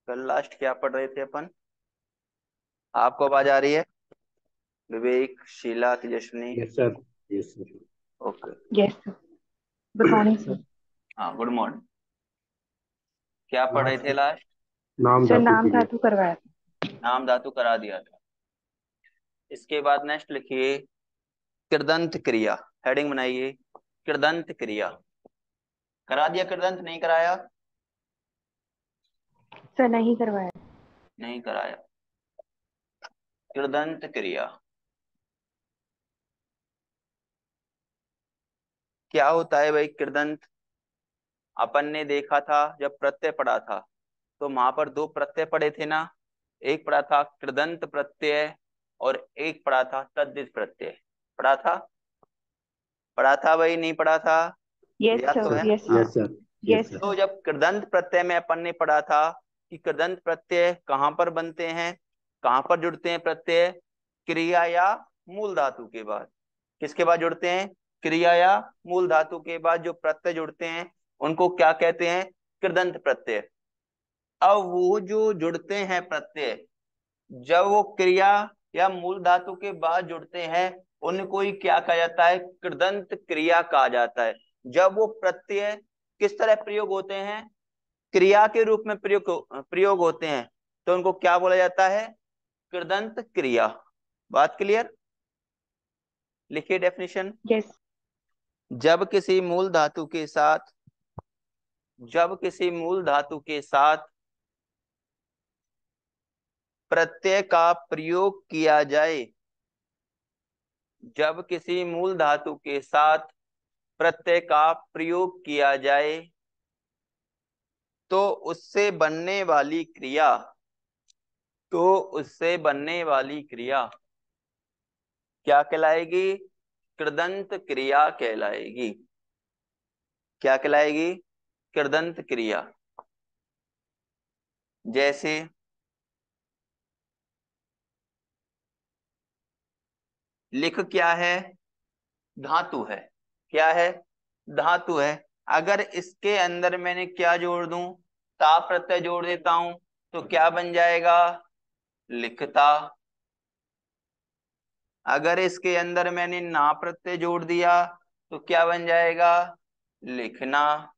कल लास्ट क्या पढ़ रहे थे अपन? आपको आवाज आ रही है? Vivek, Sheela, Tejaswini. Yes sir. Yes sir. Okay. Yes sir. Good morning sir. हाँ, गुड मॉर्निंग। क्या पढ़ रहे थे लास्ट लास्ट? नाम सर धातु नाम के लिए। धातु करवाया था। नाम धातु करा दिया था। इसके बाद नेक्स्ट लिखिए कृदंत क्रिया। हेडिंग बनाइए कृदंत क्रिया। करा दिया कृदंत, नहीं कराया? सर नहीं करवाया। नहीं कराया। कृदंत क्रिया क्या होता है भाई? कृदंत अपन ने देखा था जब प्रत्यय पढ़ा था, तो वहां पर दो प्रत्यय पढ़े थे ना। एक पढ़ा था कृदंत प्रत्यय और एक पढ़ा था तद्धित प्रत्यय। पढ़ा था? पढ़ा था भाई, नहीं पढ़ा था? यस याद तो सर, है? यस हाँ। Sir, yes sir. Yes yes sir. तो सर। जब कृदंत प्रत्यय में अपन ने पढ़ा था कि कृदंत प्रत्यय कहाँ पर बनते हैं, कहाँ पर जुड़ते हैं प्रत्यय? क्रिया या मूल धातु के बाद। किसके बाद जुड़ते हैं? क्रिया या मूल धातु के बाद जो प्रत्यय जुड़ते हैं उनको क्या कहते हैं? कृदंत प्रत्यय। अब वो जो जुड़ते हैं प्रत्यय, जब वो क्रिया या मूल धातु के बाद जुड़ते हैं, उनको ही क्या कहा जाता है? कृदंत क्रिया कहा जाता है। जब वो प्रत्यय किस तरह प्रयोग होते हैं? क्रिया के रूप में प्रयोग होते हैं, तो उनको क्या बोला जाता है? कृदंत क्रिया। बात क्लियर? लिखिए डेफिनेशन। यस। जब किसी मूल धातु के साथ जब किसी मूल धातु के साथ प्रत्यय का प्रयोग किया जाए, जब किसी मूल धातु के साथ प्रत्यय का प्रयोग किया जाए, तो उससे बनने वाली क्रिया तो उससे बनने वाली क्रिया क्या कहलाएगी? कृदंत क्रिया कहलाएगी। क्या कहलाएगी? कृदंत क्रिया। जैसे लिख क्या है? धातु है। क्या है? धातु है। अगर इसके अंदर मैंने क्या जोड़ दूं? ता प्रत्यय जोड़ देता हूं, तो क्या बन जाएगा? लिखता। अगर इसके अंदर मैंने ना प्रत्यय जोड़ दिया, तो क्या बन जाएगा? लिखना।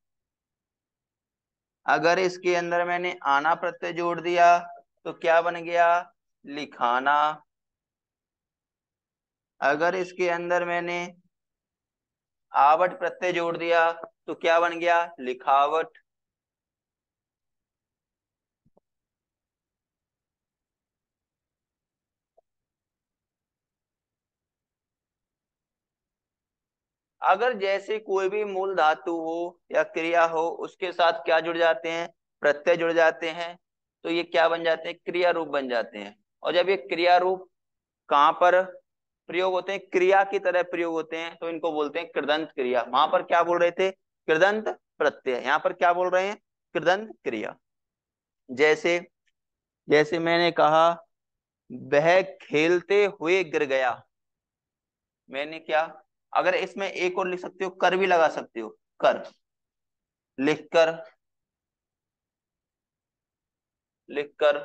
अगर इसके अंदर मैंने आना प्रत्यय जोड़ दिया, तो क्या बन गया? लिखाना। अगर इसके अंदर मैंने आवट प्रत्यय जोड़ दिया, तो क्या बन गया? लिखावट। अगर जैसे कोई भी मूल धातु हो या क्रिया हो, उसके साथ क्या जुड़ जाते हैं? प्रत्यय जुड़ जाते हैं, तो ये क्या बन जाते हैं? क्रिया रूप बन जाते हैं। और जब ये क्रिया रूप कहाँ पर प्रयोग होते हैं? क्रिया की तरह प्रयोग होते हैं, तो इनको बोलते हैं कृदंत क्रिया। वहां पर क्या बोल रहे थे? कृदंत प्रत्यय। यहाँ पर क्या बोल रहे हैं? कृदंत क्रिया। जैसे जैसे मैंने कहा वह खेलते हुए गिर गया। मैंने क्या? अगर इसमें एक और लिख सकते हो, कर भी लगा सकते हो। कर। लिखकर। लिखकर।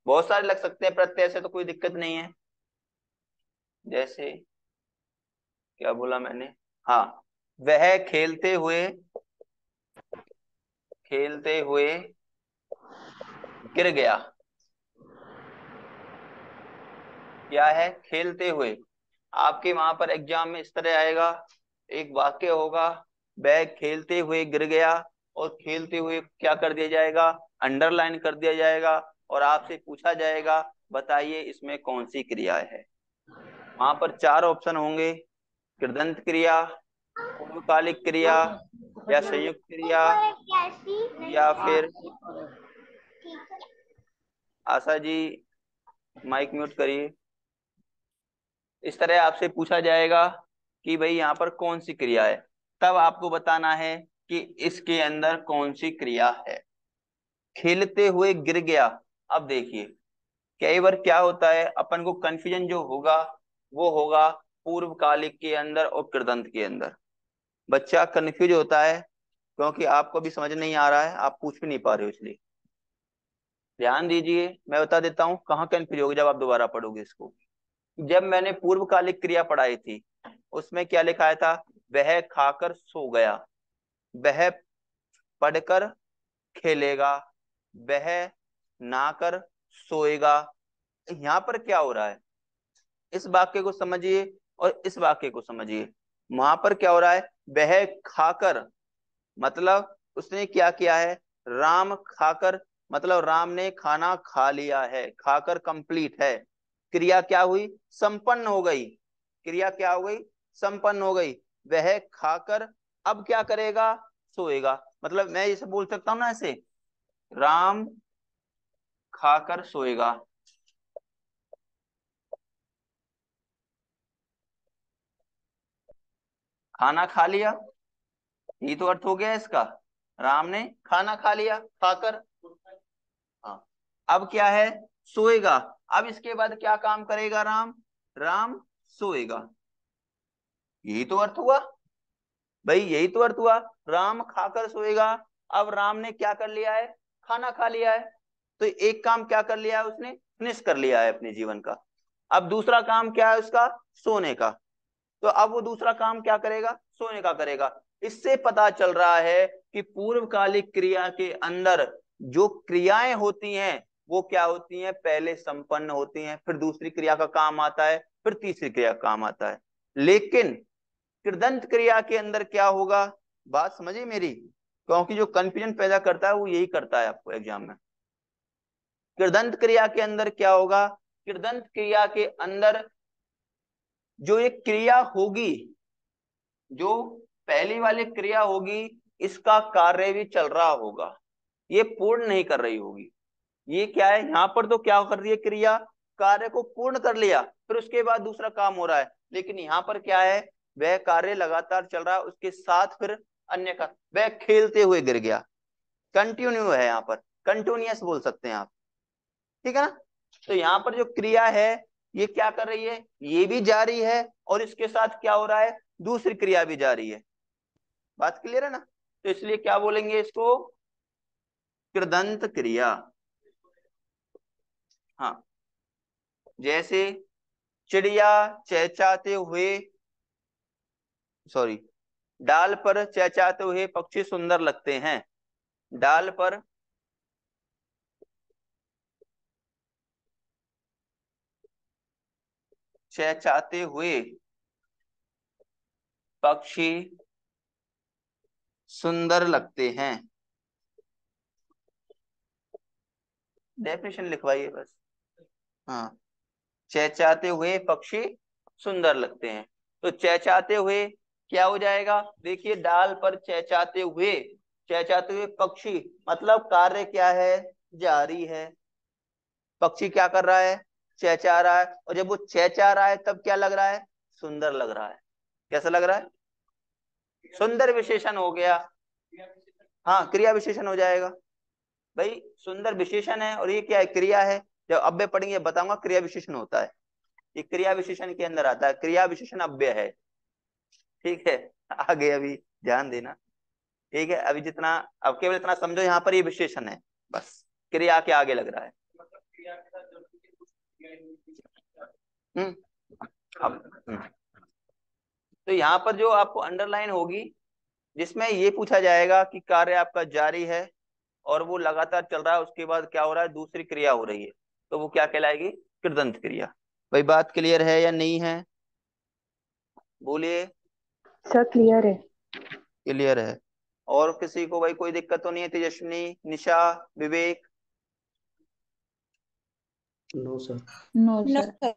बहुत सारे लग सकते हैं प्रत्यय से, तो कोई दिक्कत नहीं है। जैसे क्या बोला मैंने? हाँ, वह खेलते हुए गिर गया। क्या है? खेलते हुए। आपके वहां पर एग्जाम में इस तरह आएगा, एक वाक्य होगा, वह खेलते हुए गिर गया, और खेलते हुए क्या कर दिया जाएगा? अंडरलाइन कर दिया जाएगा, और आपसे पूछा जाएगा बताइए इसमें कौन सी क्रिया है। वहां पर चार ऑप्शन होंगे: कृदंत क्रिया, पूर्वकालिक क्रिया, या संयुक्त क्रिया, या फिर आशा जी माइक म्यूट करिए। इस तरह आपसे पूछा जाएगा कि भाई यहाँ पर कौन सी क्रिया है, तब आपको बताना है कि इसके अंदर कौन सी क्रिया है। खेलते हुए गिर गया। अब देखिए, कई बार क्या होता है, अपन को कंफ्यूजन जो होगा वो होगा पूर्वकालिक के अंदर और कृदंत के अंदर। बच्चा कंफ्यूज होता है क्योंकि आपको भी समझ नहीं आ रहा है, आप पूछ भी नहीं पा रहे हो इसलिए। ध्यान दीजिए, मैं बता देता हूँ कहाँ कंफ्यूज होगी जब आप दोबारा पढ़ोगे इसको। जब मैंने पूर्वकालिक क्रिया पढ़ाई थी उसमें क्या लिखाया था, वह खाकर सो गया, वह पढ़कर खेलेगा, वह नहाकर सोएगा। यहाँ पर क्या हो रहा है, इस वाक्य को समझिए और इस वाक्य को समझिए। वहां पर क्या हो रहा है, वह खाकर मतलब उसने क्या किया है, राम खाकर मतलब राम ने खाना खा लिया है, खाकर कंप्लीट है, क्रिया क्या हुई, संपन्न हो गई, क्रिया क्या हो गई, संपन्न हो गई। वह खाकर अब क्या करेगा, सोएगा। मतलब मैं इसे बोल सकता हूं ना ऐसे, राम खाकर सोएगा। खाना खा लिया, ये तो अर्थ हो गया इसका, राम ने खाना खा लिया खाकर। हाँ, अब क्या है, सोएगा। अब इसके बाद क्या काम करेगा राम, राम सोएगा। यही तो अर्थ हुआ भाई, यही तो अर्थ हुआ, राम खाकर सोएगा। अब राम ने क्या कर लिया है, खाना खा लिया है, तो एक काम क्या कर लिया है उसने, फिनिश कर लिया है अपने जीवन का। अब दूसरा काम क्या है उसका, सोने का। तो अब वो दूसरा काम क्या करेगा, सोने का करेगा। इससे पता चल रहा है कि पूर्वकालिक क्रिया के अंदर जो क्रियाएं होती हैं वो क्या होती हैं, पहले संपन्न होती हैं, फिर दूसरी क्रिया का काम आता है, फिर तीसरी क्रिया का काम आता है। लेकिन कृदंत क्रिया के अंदर क्या होगा, बात समझिए मेरी, क्योंकि जो कंफ्यूजन पैदा करता है वो यही करता है आपको एग्जाम में। कृदंत क्रिया के अंदर क्या होगा, कृदंत क्रिया के अंदर जो एक क्रिया होगी, जो पहली वाली क्रिया होगी, इसका कार्य भी चल रहा होगा, ये पूर्ण नहीं कर रही होगी। ये क्या है, यहाँ पर तो क्या कर रही है क्रिया, कार्य को पूर्ण कर लिया, फिर उसके बाद दूसरा काम हो रहा है। लेकिन यहाँ पर क्या है, वह कार्य लगातार चल रहा है, उसके साथ फिर अन्य का, वह खेलते हुए गिर गया, कंटिन्यू है यहाँ पर, कंटिन्यूअस बोल सकते हैं आप, ठीक है ना। तो यहाँ पर जो क्रिया है ये क्या कर रही है, ये भी जारी है, और इसके साथ क्या हो रहा है, दूसरी क्रिया भी जारी है। बात क्लियर है ना। तो इसलिए क्या बोलेंगे इसको, कृदंत क्रिया। हाँ, जैसे चिड़िया चहचहाते हुए, सॉरी, डाल पर चहचहाते हुए पक्षी सुंदर लगते हैं, डाल पर चहचहाते हुए पक्षी सुंदर लगते हैं। डेफिनेशन लिखवाइए बस। हाँ, चहचहाते हुए पक्षी सुंदर लगते हैं। तो चहचहाते हुए क्या हो जाएगा, देखिए डाल पर चहचहाते हुए, चहचहाते हुए पक्षी मतलब कार्य क्या है, जारी है। पक्षी क्या कर रहा है, चहचहा रहा है, और जब वो चहचहा रहा है तब क्या लग रहा है, सुंदर लग रहा है। कैसा लग रहा है, सुंदर विशेषण हो गया। हाँ, क्रिया विशेषण हो जाएगा भाई, सुंदर विशेषण है और ये क्या है, क्रिया है। जब अव्यय पढ़ेंगे बताऊंगा क्रिया विशेषण होता है, ये क्रिया विशेषण के अंदर आता है, क्रिया विशेषण अव्यय है, ठीक है। आगे अभी ध्यान देना, ठीक है। अभी जितना, अब केवल इतना समझो यहाँ पर ये विशेषण है, बस क्रिया के आगे लग रहा है। हम्म अब तो यहाँ पर जो आपको अंडरलाइन होगी, जिसमें ये पूछा जाएगा कि कार्य आपका जारी है और वो लगातार चल रहा है, उसके बाद क्या हो रहा है, दूसरी क्रिया हो रही है, तो वो क्या कहलाएगी, कृदंत क्रिया। भाई बात क्लियर है या नहीं है, बोलिए। सर क्लियर है। क्लियर है। और किसी को भाई कोई दिक्कत तो नहीं है, Tejaswini, Nisha, Vivek. No sir. No sir.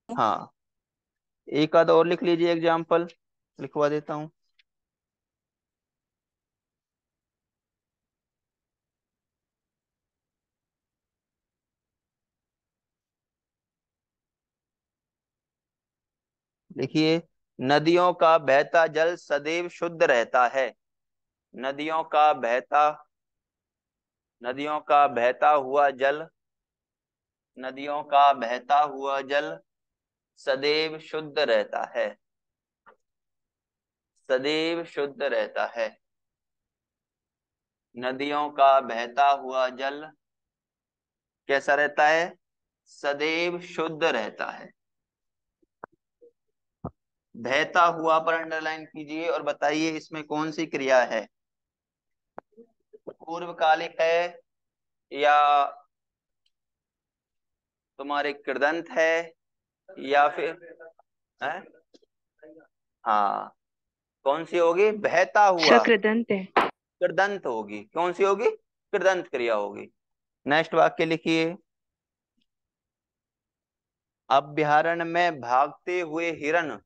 हाँ, एक आध और लिख लीजिए, एग्जाम्पल लिखवा देता हूँ। देखिए, नदियों का बहता जल सदैव शुद्ध रहता है, नदियों का बहता, नदियों का बहता हुआ जल, नदियों का बहता हुआ जल सदैव शुद्ध रहता है, सदैव शुद्ध रहता है। नदियों का बहता हुआ जल कैसा रहता है? सदैव शुद्ध रहता है। बहता हुआ पर अंडरलाइन कीजिए और बताइए इसमें कौन सी क्रिया है? पूर्वकालिक है या तुम्हारे कृदंत है या फिर है? हाँ, कौन सी होगी? बहता हुआ सकृदंत है। कृदंत होगी। कौन सी होगी? कृदंत क्रिया होगी। नेक्स्ट वाक्य लिखिए। अभ्यारण में भागते हुए हिरण।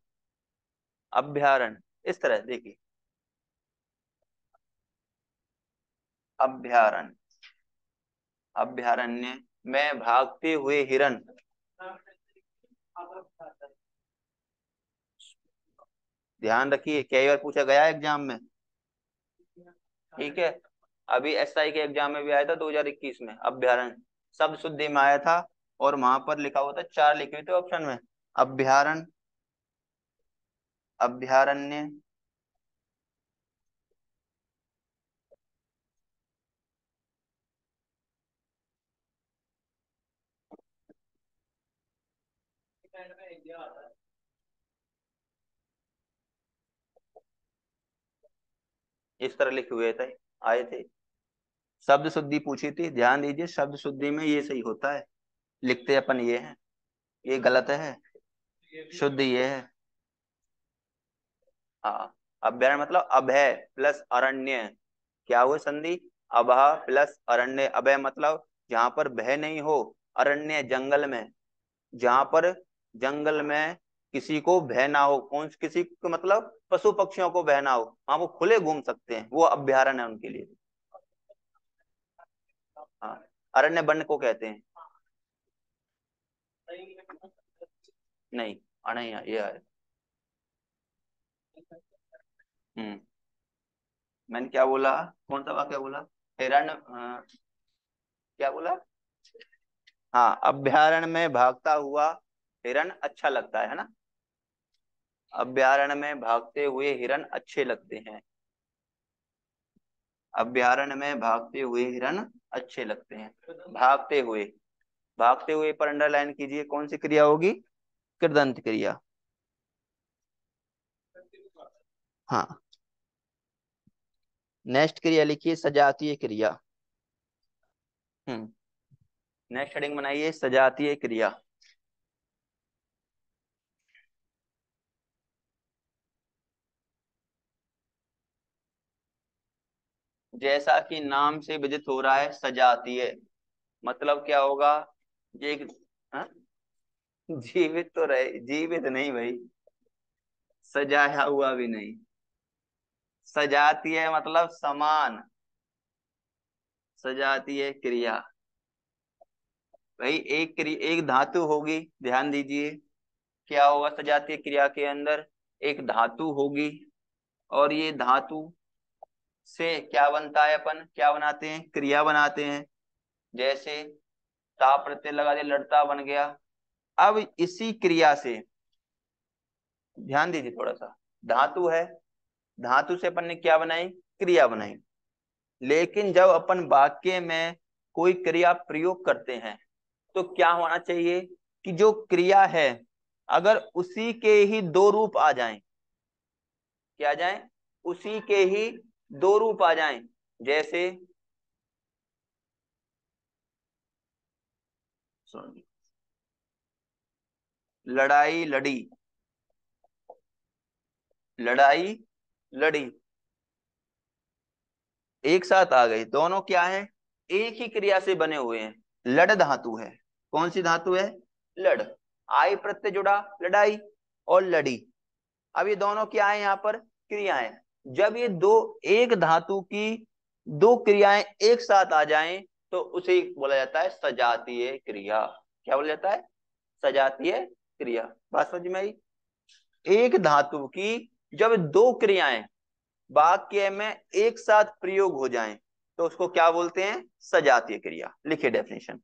अभ्यारण इस तरह देखिए, अभ्यारण, अभ्यारण्य में भागते हुए हिरण। ध्यान रखिए, कई बार पूछा गया एग्जाम में। ठीक है, अभी एसआई के एग्जाम में भी आया था 2021 में। अभ्यारण शब्द शुद्धि में आया था और वहां पर लिखा हुआ था, 4 लिखे हुए थे ऑप्शन में। अभ्यारण, अभ्यारण्य, इस तरह लिखे हुए थे, आए थे। शब्द शुद्धि पूछी थी, ध्यान दीजिए, शब्द शुद्धि में ये सही होता है। लिखते अपन ये है, ये गलत है, शुद्ध ये है। हाँ, अभ्यारण्य मतलब अभय प्लस अरण्य। क्या हुआ संधि? अभय प्लस अरण्य। अभय मतलब जहां पर भय नहीं हो, अरण्य जंगल में, जहां पर जंगल में किसी को भय ना हो। कौन किसी को? मतलब पशु पक्षियों को भय ना हो, वहां वो खुले घूम सकते हैं, वो अभ्यारण्य है उनके लिए। हाँ, अरण्य वन को कहते हैं। नहीं, अरण्य ये है। हम्म, मैंने क्या बोला? कौन सा वाक्य बोला? हिरण्य क्या बोला? हाँ, अभ्यारण्य में भागता हुआ हिरण अच्छा लगता है ना? अभ्यारण्य में भागते हुए हिरण अच्छे लगते हैं। अभ्यारण्य में भागते हुए हिरण अच्छे लगते हैं। भागते हुए, भागते हुए पर अंडरलाइन कीजिए, कौन सी क्रिया होगी? कृदंत क्रिया। हाँ, नेक्स्ट क्रिया लिखिए, सजातीय क्रिया। हम्म, नेक्स्ट हेडिंग बनाइए, सजातीय क्रिया। जैसा कि नाम से विदित हो रहा है, सजातीय मतलब क्या होगा? ये एक, हाँ? जीवित तो रहे, जीवित नहीं भाई, सजाया हुआ भी नहीं। सजातीय मतलब समान, सजातीय क्रिया। भाई एक धातु होगी, ध्यान दीजिए। क्या होगा सजातीय क्रिया के अंदर? एक धातु होगी और ये धातु से क्या बनता है? अपन क्या बनाते हैं? क्रिया बनाते हैं। जैसे ता प्रत्यय लगा दिया, लड़ता बन गया। अब इसी क्रिया से, ध्यान दीजिए थोड़ा सा, धातु है, धातु से अपन ने क्या बनाई? क्रिया बनाई। लेकिन जब अपन वाक्य में कोई क्रिया प्रयोग करते हैं तो क्या होना चाहिए? कि जो क्रिया है, अगर उसी के ही दो रूप आ जाएं, क्या आ जाएं? उसी के ही दो रूप आ जाएं। जैसे लड़ाई लड़ी, लड़ाई लड़ी, एक साथ आ गई। दोनों क्या है? एक ही क्रिया से बने हुए हैं। लड़ धातु है। कौन सी धातु है? लड़। आई प्रत्यय जुड़ा, लड़ाई और लड़ी। अब ये दोनों क्या है? यहाँ पर क्रियाएं। जब ये दो, एक धातु की दो क्रियाएं एक साथ आ जाएं तो उसे बोला जाता है सजातीय क्रिया। क्या बोला जाता है? सजातीय क्रिया। बात समझ में आई? एक धातु की जब दो क्रियाएं वाक्य में एक साथ प्रयोग हो जाएं तो उसको क्या बोलते हैं? सजातीय क्रिया। लिखिए डेफिनेशन।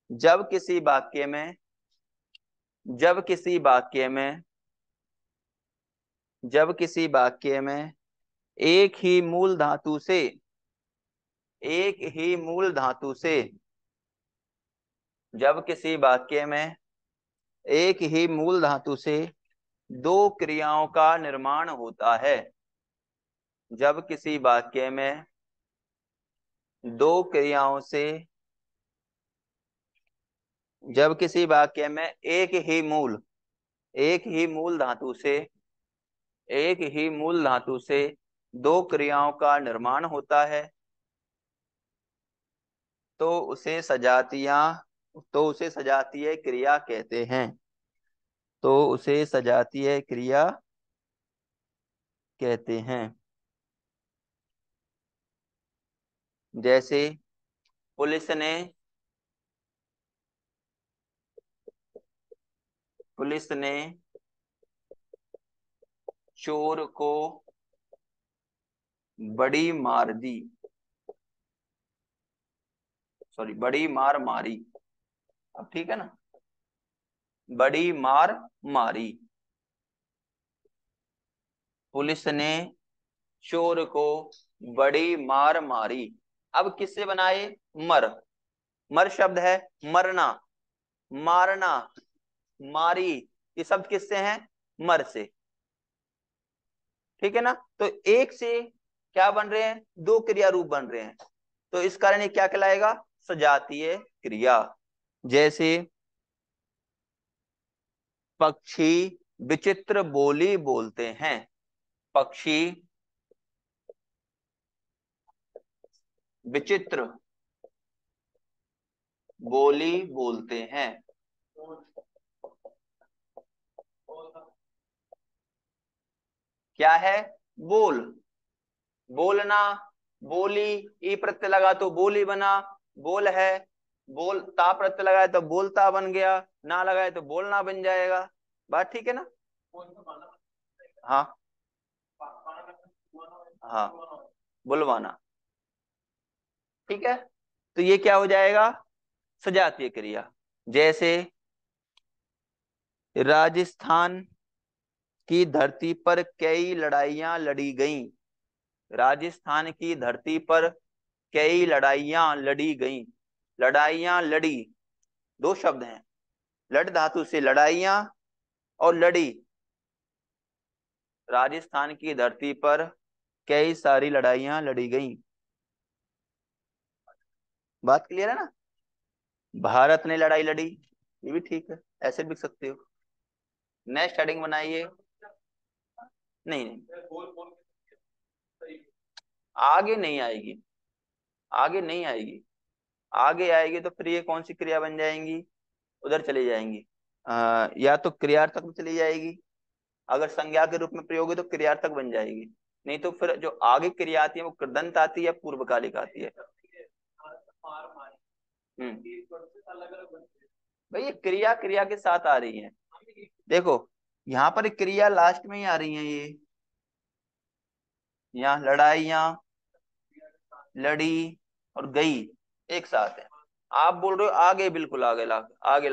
जब किसी वाक्य में, जब किसी वाक्य में, जब किसी वाक्य में एक ही मूल धातु से, एक ही मूल धातु से जब किसी वाक्य में एक ही मूल धातु से दो क्रियाओं का निर्माण होता है। जब किसी वाक्य में दो क्रियाओं से जब किसी वाक्य में एक ही मूल धातु से दो क्रियाओं का निर्माण होता है तो उसे सजातीय क्रिया कहते हैं। तो उसे सजातीय क्रिया कहते हैं। जैसे पुलिस ने चोर को बड़ी मार दी, सॉरी बड़ी मार मारी। अब ठीक है ना, बड़ी मार मारी। पुलिस ने चोर को बड़ी मार मारी। अब किससे बनाए? मर। मर शब्द है मरना, मारना, मारी, ये शब्द किससे हैं? मर से। ठीक है ना, तो एक से क्या बन रहे हैं? दो क्रिया रूप बन रहे हैं, तो इस कारण ये क्या कहलाएगा? सजातीय क्रिया। जैसे पक्षी विचित्र बोली बोलते हैं। पक्षी विचित्र बोली बोलते हैं। क्या है? बोल, बोलना, बोली, ई प्रत्यय लगा तो बोली बना, बोल है। बोलता प्रत्यय लगाए तो बोलता बन गया, ना लगाए तो बोलना बन जाएगा। बात ठीक है ना? हाँ हाँ, बुलवाना। ठीक है, तो ये क्या हो जाएगा? सजातीय क्रिया। जैसे राजस्थान की धरती पर कई लड़ाइयां लड़ी गईं। राजस्थान की धरती पर कई लड़ाइयां लड़ी गईं। लड़ाइयां लड़ी, दो शब्द हैं। लड़ धातु से लड़ाइयां और लड़ी। राजस्थान की धरती पर कई सारी लड़ाइयां लड़ी गईं। बात क्लियर है ना? भारत ने लड़ाई लड़ी, ये भी ठीक है, ऐसे भी लिख सकते हो। नेक्स्ट हेडिंग बनाइए। नहीं नहीं, आगे नहीं आएगी, आगे नहीं आएगी। आगे आएगी तो फिर ये कौन सी क्रिया बन जाएंगी? उधर चली जाएंगी। या तो क्रियार्थक में चली जाएगी, अगर संज्ञा के रूप में प्रयोग है तो क्रियार्थक बन जाएगी। नहीं तो फिर जो आगे क्रिया आती है वो कृदंत आती है, पूर्वकालिक आती है। भाई ये क्रिया क्रिया के साथ आ रही है। देखो यहाँ पर क्रिया लास्ट में ही आ रही है। ये यहाँ लड़ाइयाँ, लड़ी और गई एक साथ है। आप बोल रहे हो आगे, बिल्कुल आगे ला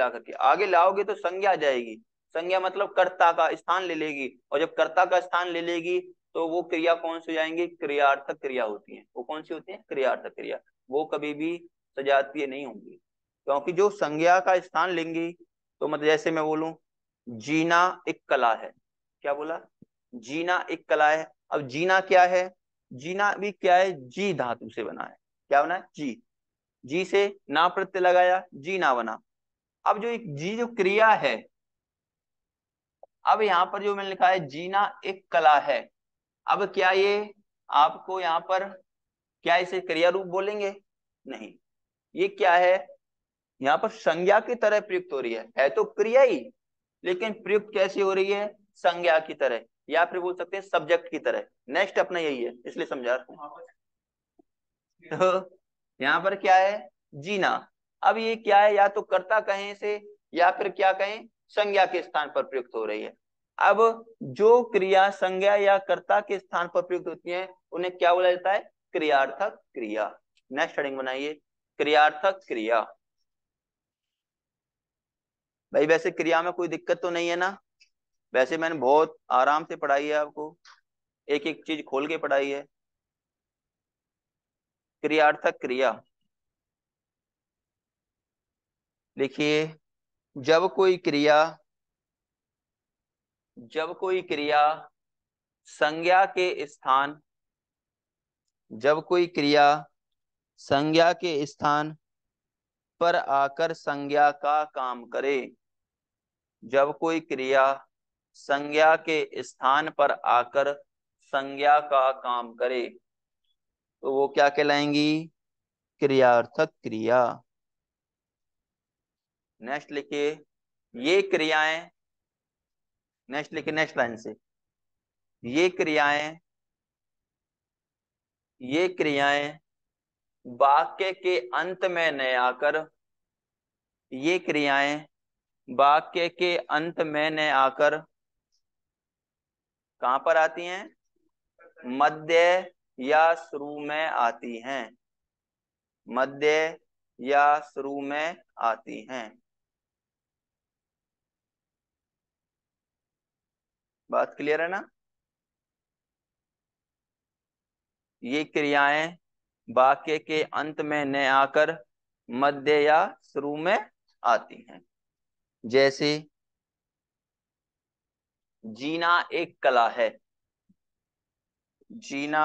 करके आगे लाओगे तो संज्ञा आ जाएगी। संज्ञा मतलब कर्ता का स्थान ले लेगी, और जब कर्ता का स्थान ले लेगी तो वो क्रिया कौन सी हो जाएंगी? क्रियार्थक क्रिया होती है। वो कौन सी होती है? क्रियार्थक क्रिया। वो कभी भी सजातीय नहीं होंगी, क्योंकि जो संज्ञा का स्थान लेंगी, तो मतलब जैसे मैं बोलूं जीना एक कला है। क्या बोला? जीना एक कला है। अब जीना क्या है? जीना भी क्या है? जी धातु से बना है। क्या बना है? जी। जी से ना प्रत्यय लगाया, जीना बना। अब जो एक जी जो क्रिया है, अब यहाँ पर जो मैंने लिखा है जीना एक कला है। अब क्या ये आपको यहाँ पर क्या इसे क्रिया रूप बोलेंगे? नहीं। ये क्या है? यहाँ पर संज्ञा की तरह प्रयुक्त हो रही है तो क्रिया ही, लेकिन प्रयुक्त कैसी हो रही है? संज्ञा की तरह, या फिर बोल सकते हैं सब्जेक्ट की तरह। नेक्स्ट अपना यही है, इसलिए समझा रहा हूं। तो यहाँ पर क्या है? जीना। अब ये क्या है? या तो कर्ता कहें इसे, या फिर क्या कहें, संज्ञा के स्थान पर प्रयुक्त हो रही है। अब जो क्रिया संज्ञा या कर्ता के स्थान पर प्रयुक्त होती है उन्हें क्या बोला जाता है? क्रियार्थक क्रिया। नेक्स्ट हेडिंग बनाइए, क्रियार्थक क्रिया। भाई वैसे क्रिया में कोई दिक्कत तो नहीं है ना? वैसे मैंने बहुत आराम से पढ़ाई है आपको, एक एक चीज खोल के पढ़ाई है। क्रियार्थक क्रिया, लिखिए, जब कोई क्रिया संज्ञा के स्थान जब कोई क्रिया संज्ञा के स्थान पर आकर संज्ञा का काम करे, जब कोई क्रिया संज्ञा के स्थान पर आकर संज्ञा का काम करे तो वो क्या कहलाएंगी? क्रियार्थक क्रिया। नेक्स्ट लिखिए, ये क्रियाएं नेक्स्ट लिखिए, नेक्स्ट लाइन से, ये क्रियाएं ये क्रियाएं वाक्य के अंत में न आकर ये क्रियाएं वाक्य के अंत में न आकर कहां पर आती हैं? मध्य या शुरू में आती हैं। मध्य या शुरू में आती हैं। बात क्लियर है ना? ये क्रियाएं वाक्य के अंत में न आकर मध्य या शुरू में आती हैं। जैसे जीना एक कला है। जीना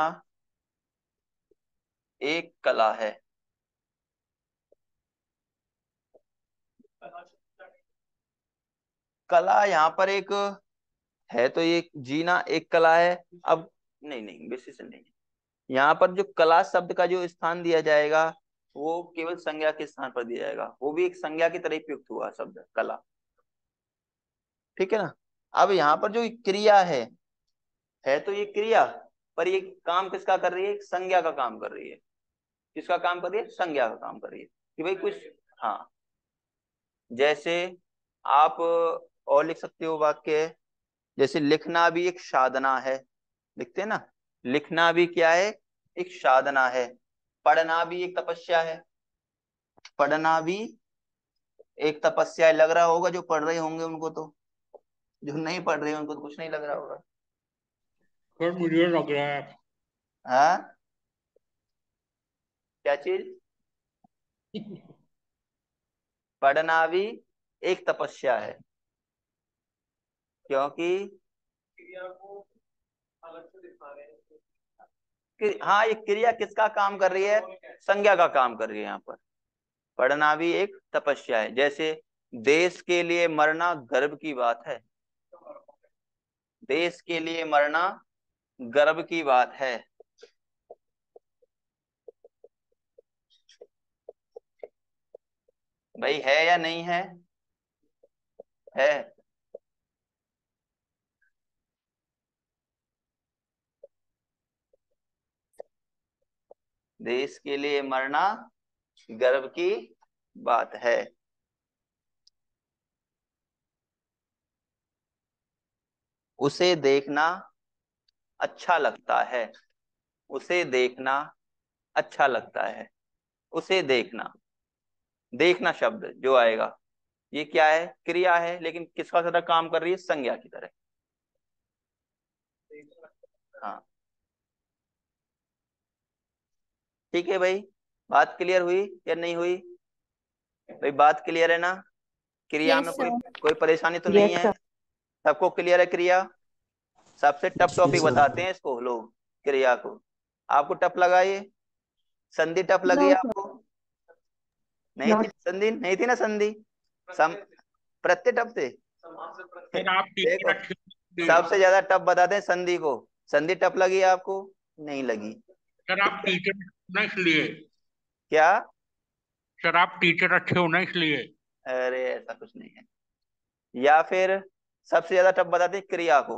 एक कला है। कला यहाँ पर एक है, तो ये जीना एक कला है। अब नहीं नहीं, विशेषण नहीं, यहाँ पर जो कला शब्द का जो स्थान दिया जाएगा वो केवल संज्ञा के स्थान पर दिया जाएगा, वो भी एक संज्ञा की तरह प्रयुक्त हुआ शब्द कला। ठीक है ना? अब यहाँ पर जो क्रिया है तो ये क्रिया, पर ये काम किसका कर रही है? एक संज्ञा का काम कर रही है। किसका काम कर रही है? संज्ञा का काम कर रही है कि भाई कुछ। हाँ, जैसे आप और लिख सकते हो वाक्य, जैसे लिखना भी एक साधना है। लिखते हैं ना, लिखना भी क्या है? एक साधना है। पढ़ना भी एक तपस्या है। पढ़ना भी एक तपस्या है। लग रहा होगा जो पढ़ रहे होंगे उनको तो, जो नहीं पढ़ रहे उनको तो कुछ नहीं लग रहा होगा। सर मुझे लग रहा है। हाँ, क्या चीज? पढ़ना भी एक तपस्या है, क्योंकि हाँ, ये क्रिया किसका काम कर रही है? संज्ञा का काम कर रही है यहाँ पर। पढ़ना भी एक तपस्या है। जैसे देश के लिए मरना गर्व की बात है। देश के लिए मरना गर्व की बात है। भाई है या नहीं है? है। देश के लिए मरना गर्व की बात है। उसे देखना अच्छा लगता है। उसे देखना अच्छा लगता है। उसे देखना, देखना शब्द जो आएगा ये क्या है? क्रिया है, लेकिन किसका तरह काम कर रही है? संज्ञा की तरह। हाँ, ठीक है भाई। बात क्लियर हुई या नहीं हुई? भाई बात क्लियर है ना? क्रिया में यस कोई सर। कोई परेशानी तो नहीं यस है? सर। सबको क्लियर है क्रिया? सबसे टफ जी टॉपिक सर। बताते हैं इसको लोग, क्रिया को। आपको टफ लगा ये? संधि टफ नो लगी सर। आपको? नहीं नो। थी संधि, नहीं थी ना संधि। सम प्रत्यय टफ थे। सर आप टीचर देखो, अच्छे होंगे। सबसे ज्यादा टफ बताते हैं संधि को। संधि टफ लगी आपको? नहीं लगी। सर आप टीचर ना इसलिए। क्या? सर आप टीचर अच्छे हो ना इसलिए। अरे ऐसा कुछ नहीं है। या फिर सबसे ज्यादा टफ बताते हैं क्रिया को।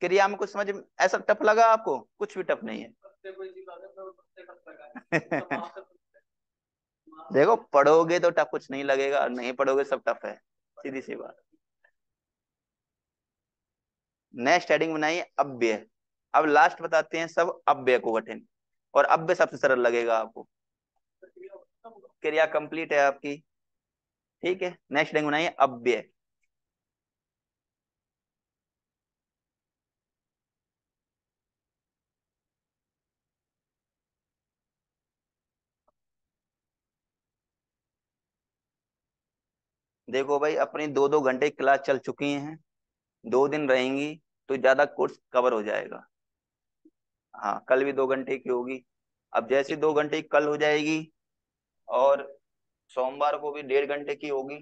क्रिया में कुछ समझ ऐसा टफ लगा आपको? कुछ भी टफ नहीं है। देखो, पढ़ोगे तो टफ कुछ नहीं लगेगा, और नहीं पढ़ोगे सब टफ है। सीधी सी बात। नेक्स्ट हेडिंग बनाइए अव्यय। अब लास्ट बताते हैं सब अव्यय को कठिन, और अव्यय सबसे सरल लगेगा आपको। क्रिया कंप्लीट है आपकी। ठीक है, नेक्स्ट हेडिंग बनाइए अव्यय। देखो भाई, अपनी 2-2 घंटे क्लास चल चुकी हैं, 2 दिन रहेंगी तो ज्यादा कोर्स कवर हो जाएगा। हाँ, कल भी 2 घंटे की होगी। अब जैसे 2 घंटे की कल हो जाएगी, और सोमवार को भी 1.5 घंटे की होगी।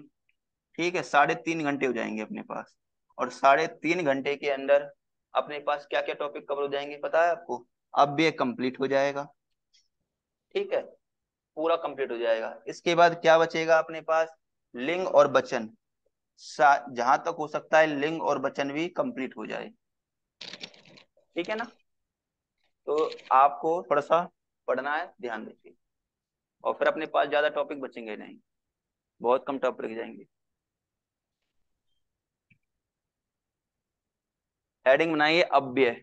ठीक है, 3.5 घंटे हो जाएंगे अपने पास। और 3.5 घंटे के अंदर अपने पास क्या क्या टॉपिक कवर हो जाएंगे पता है आपको? अब भी ये कंप्लीट हो जाएगा। ठीक है, पूरा कंप्लीट हो जाएगा। इसके बाद क्या बचेगा अपने पास? लिंग और वचन। जहां तक हो सकता है लिंग और वचन भी कंप्लीट हो जाए। ठीक है ना? तो आपको थोड़ा सा पढ़ना है, ध्यान दीजिए। और फिर अपने पास ज्यादा टॉपिक बचेंगे नहीं, बहुत कम टॉपिक रह जाएंगे। हेडिंग बनाइए अव्यय।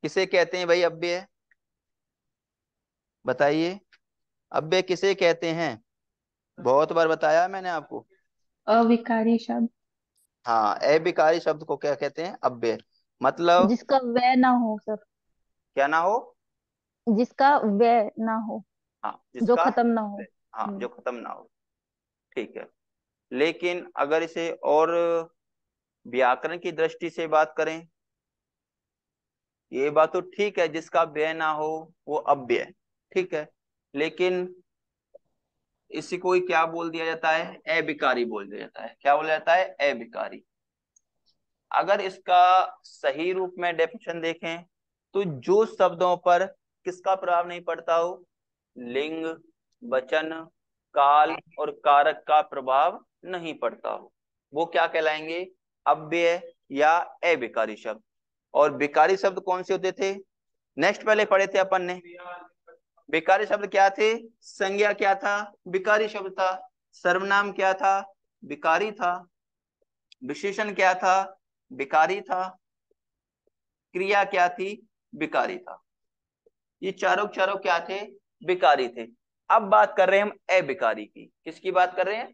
किसे कहते हैं भाई अव्यय? बताइए, अव्यय किसे कहते हैं? बहुत बार बताया मैंने आपको। अविकारी शब्द। हाँ, अविकारी शब्द को क्या कहते हैं? अव्यय। मतलब जिसका वे ना हो सर। क्या ना हो? जिसका वे ना हो। हाँ, जो जिसका, खत्म ना हो। हाँ, जो खत्म ना हो। ठीक है। लेकिन अगर इसे और व्याकरण की दृष्टि से बात करें, ये बात तो ठीक है, जिसका व्यय ना हो वो अव्यय। ठीक है, लेकिन इसी को ही क्या बोल दिया जाता है? अविकारी बोल दिया जाता है। क्या बोला जाता है? अविकारी। अगर इसका सही रूप में डेफिनेशन देखें, तो जो शब्दों पर किसका प्रभाव नहीं पड़ता हो? लिंग, वचन, काल और कारक का प्रभाव नहीं पड़ता हो, वो क्या कहलाएंगे? अव्यय या अविकारी शब्द। और विकारी शब्द कौन से होते थे? नेक्स्ट पहले पढ़े थे अपन ने। विकारी शब्द क्या थे? संज्ञा क्या था? विकारी शब्द था। सर्वनाम क्या था? विकारी था। विशेषण क्या था? विकारी था। क्रिया क्या थी? विकारी था। ये चारों चारों क्या थे? विकारी थे। अब बात कर रहे हैं हम अविकारी की। किसकी बात कर रहे हैं?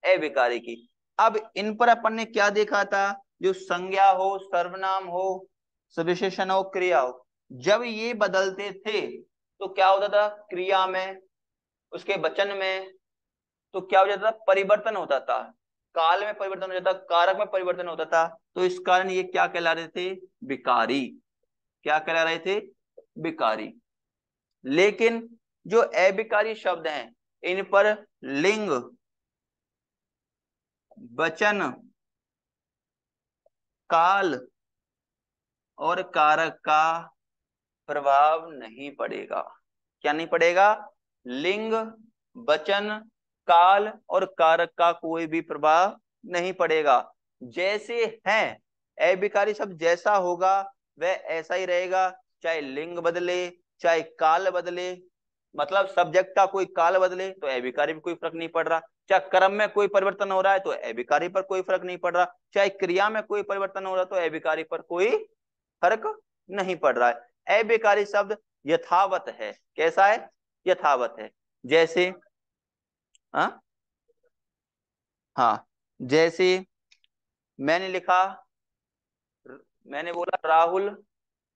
अविकारी की। अब इन पर अपन ने क्या देखा था? जो संज्ञा हो, सर्वनाम हो, सविशेषण हो, क्रिया हो, जब ये बदलते थे तो क्या होता था? क्रिया में, उसके वचन में, तो क्या हो जाता था? परिवर्तन होता था। काल में परिवर्तन हो जाता, कारक में परिवर्तन होता था। तो इस कारण ये क्या कहला रहे थे? विकारी। क्या कहला रहे थे? विकारी। लेकिन जो अविकारी शब्द हैं, इन पर लिंग, वचन, काल और कारक का प्रभाव नहीं पड़ेगा। क्या नहीं पड़ेगा? लिंग, वचन, काल और कारक का कोई भी प्रभाव नहीं पड़ेगा। जैसे हैं, अविकारी शब्द जैसा होगा वह ऐसा ही रहेगा, चाहे लिंग बदले, चाहे काल बदले। मतलब सब्जेक्ट का कोई काल बदले तो अविकारी में कोई फर्क नहीं पड़ रहा, चाहे क्रम में कोई परिवर्तन हो रहा है तो अविकारी पर कोई फर्क नहीं पड़ रहा, चाहे क्रिया में कोई परिवर्तन हो रहा है तो अविकारी पर कोई फर्क नहीं पड़ रहा है। अविकारी शब्द यथावत है। कैसा है? यथावत है। जैसे, हाँ, हाँ, जैसे मैंने लिखा, मैंने बोला राहुल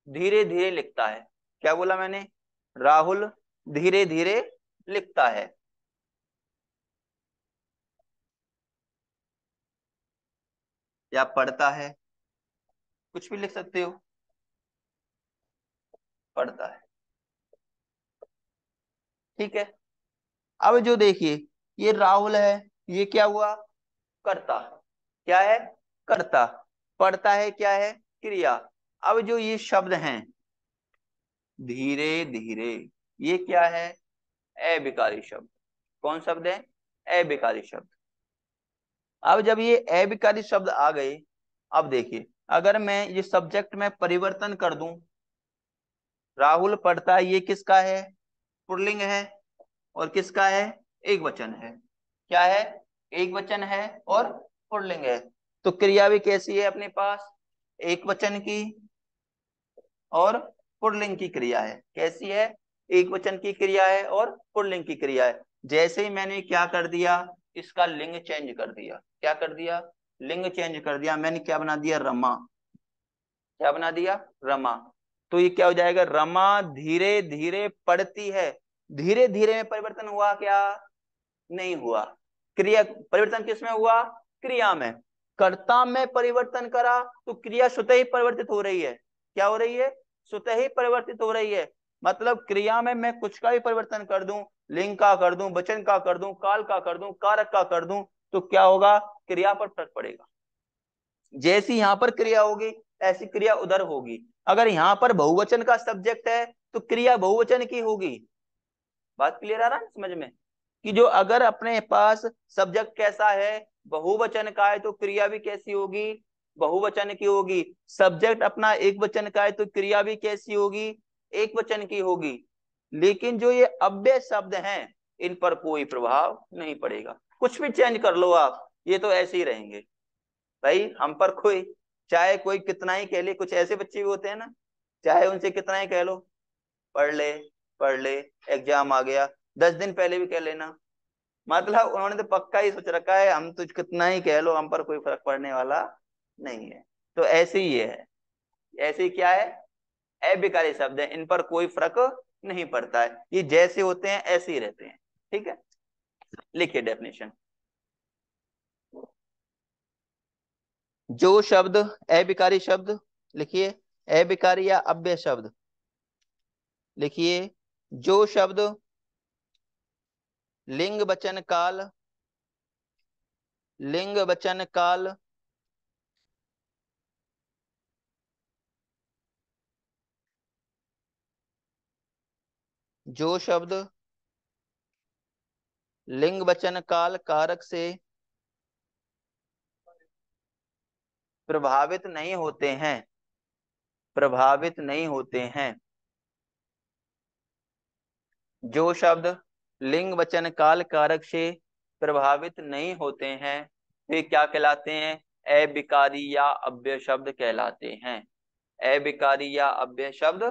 धीरे धीरे लिखता है। क्या बोला मैंने? राहुल धीरे धीरे लिखता है। या पढ़ता है, कुछ भी लिख सकते हो। पढ़ता है। ठीक है। अब जो देखिए, ये राहुल है, ये क्या हुआ? कर्ता। क्या है? कर्ता। पढ़ता है क्या है? क्रिया। अब जो ये शब्द हैं धीरे धीरे, ये क्या है? अविकारी शब्द। कौन शब्द है? अविकारी शब्द। अब जब ये अविकारी शब्द आ गए, अब देखिए, अगर मैं ये सब्जेक्ट में परिवर्तन कर दूं, राहुल पढ़ता है, ये किसका है? पुल्लिंग है। और किसका है? एक वचन है। क्या है? एक वचन है और पुल्लिंग है। तो क्रिया भी कैसी है अपने पास? एक वचन की और पुल्लिंग की क्रिया है। कैसी है? एक वचन की क्रिया है और पुल्लिंग की क्रिया है। जैसे ही मैंने क्या कर दिया, इसका लिंग चेंज कर दिया। क्या कर दिया? लिंग चेंज कर दिया। मैंने क्या बना दिया? रमा। क्या बना दिया? रमा। तो ये क्या हो जाएगा, रमा धीरे धीरे पढ़ती है। धीरे धीरे में परिवर्तन हुआ क्या, नहीं हुआ। क्रिया परिवर्तन किसमें हुआ, क्रिया में। कर्ता में परिवर्तन करा तो क्रिया स्वतः ही परिवर्तित हो रही है। क्या हो रही है, स्वतः ही परिवर्तित हो रही है। मतलब क्रिया में मैं कुछ का भी परिवर्तन कर दूं, लिंग का कर दूं, वचन का कर दूं, काल का कर दूं, कारक का कर दूं, तो क्या होगा, क्रिया पर फर्क पड़ेगा। जैसी यहां पर क्रिया होगी ऐसी क्रिया उधर होगी। अगर यहां पर बहुवचन का सब्जेक्ट है तो क्रिया बहुवचन की होगी। बात क्लियर आ रहा है समझ में, कि जो अगर अपने पास सब्जेक्ट कैसा है, बहुवचन का है, तो क्रिया भी कैसी होगी, बहुवचन की होगी। सब्जेक्ट अपना एक वचन का है तो क्रिया भी कैसी होगी, एक वचन की होगी। लेकिन जो ये अव्यय शब्द हैं इन पर कोई प्रभाव नहीं पड़ेगा। कुछ भी चेंज कर लो आप, ये तो ऐसे ही रहेंगे भाई। हम पर कोई, चाहे कोई कितना ही कह ले, कुछ ऐसे बच्चे भी होते हैं ना, चाहे उनसे कितना ही कह लो, पढ़ ले पढ़ ले, एग्जाम आ गया, 10 दिन पहले भी कह लेना, मतलब उन्होंने तो पक्का ही सोच रखा है हम तुझ कितना ही कह लो, हम पर कोई फर्क पड़ने वाला नहीं है। तो ऐसे ही ये है, ऐसे ही क्या है, अविकारी शब्द है, इन पर कोई फर्क नहीं पड़ता है, ये जैसे होते हैं ऐसे ही रहते हैं। ठीक है, लिखिए डेफिनेशन। जो शब्द अविकारी शब्द, लिखिए अविकारी या अव्यय शब्द, लिखिए जो शब्द लिंग वचन काल, लिंग वचन काल जो शब्द लिंग वचन काल कारक से प्रभावित नहीं होते हैं, प्रभावित नहीं होते हैं, जो शब्द लिंग वचन काल कारक से प्रभावित नहीं होते हैं वे क्या कहलाते हैं, अविकारी या अव्यय शब्द कहलाते हैं। अविकारी या अव्यय शब्द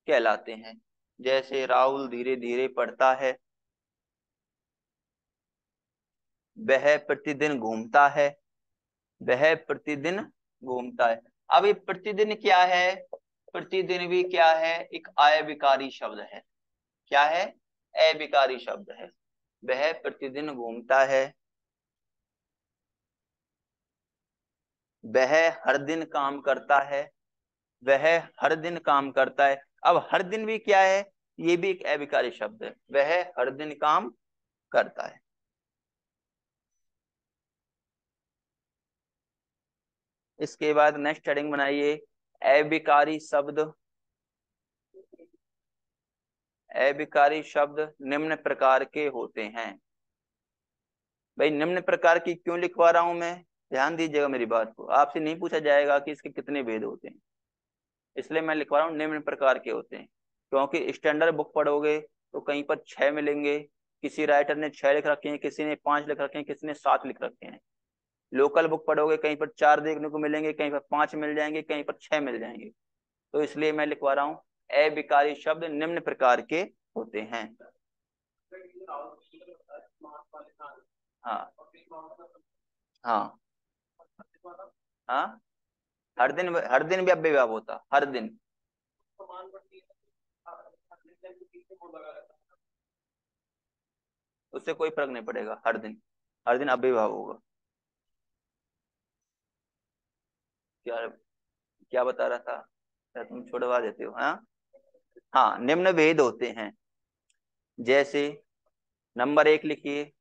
कहलाते हैं। जैसे राहुल धीरे धीरे पढ़ता है, वह प्रतिदिन घूमता है, वह प्रतिदिन घूमता है। अब ये प्रतिदिन क्या है, प्रतिदिन भी क्या है, एक अविकारी शब्द है। क्या है, अविकारी शब्द है। वह प्रतिदिन घूमता है, वह हर दिन काम करता है, वह हर दिन काम करता है। अब हर दिन भी क्या है, ये भी एक अविकारी शब्द है, वह हर दिन काम करता है। इसके बाद नेक्स्ट हेडिंग बनाइए, अविकारी शब्द। अविकारी शब्द निम्न प्रकार के होते हैं। भाई निम्न प्रकार की क्यों लिखवा रहा हूं मैं, ध्यान दीजिएगा मेरी बात को, आपसे नहीं पूछा जाएगा कि इसके कितने भेद होते हैं, इसलिए मैं लिखवा रहा हूँ निम्न प्रकार के होते हैं। क्योंकि स्टैंडर्ड बुक पढ़ोगे तो कहीं पर 6 मिलेंगे, किसी राइटर ने 6 लिख रखे हैं, किसी ने 5 लिख रखे हैं, किसी ने 7 लिख रखे हैं। लोकल बुक पढ़ोगे कहीं पर 4 देखने को मिलेंगे, कहीं पर 5 मिल जाएंगे, कहीं पर 6 मिल जाएंगे। तो इसलिए मैं लिखवा रहा हूँ अविकारी शब्द निम्न प्रकार के होते हैं। हाँ हाँ हाँ, हर दिन भी अव्यय भाव होता, हर दिन। उससे कोई फर्क नहीं पड़ेगा, हर दिन, हर दिन अव्यय भाव होगा। क्या, क्या बता रहा था, क्या तुम छोड़वा देते हो। हाँ हाँ, निम्न भेद होते हैं। जैसे नंबर 1 लिखिए,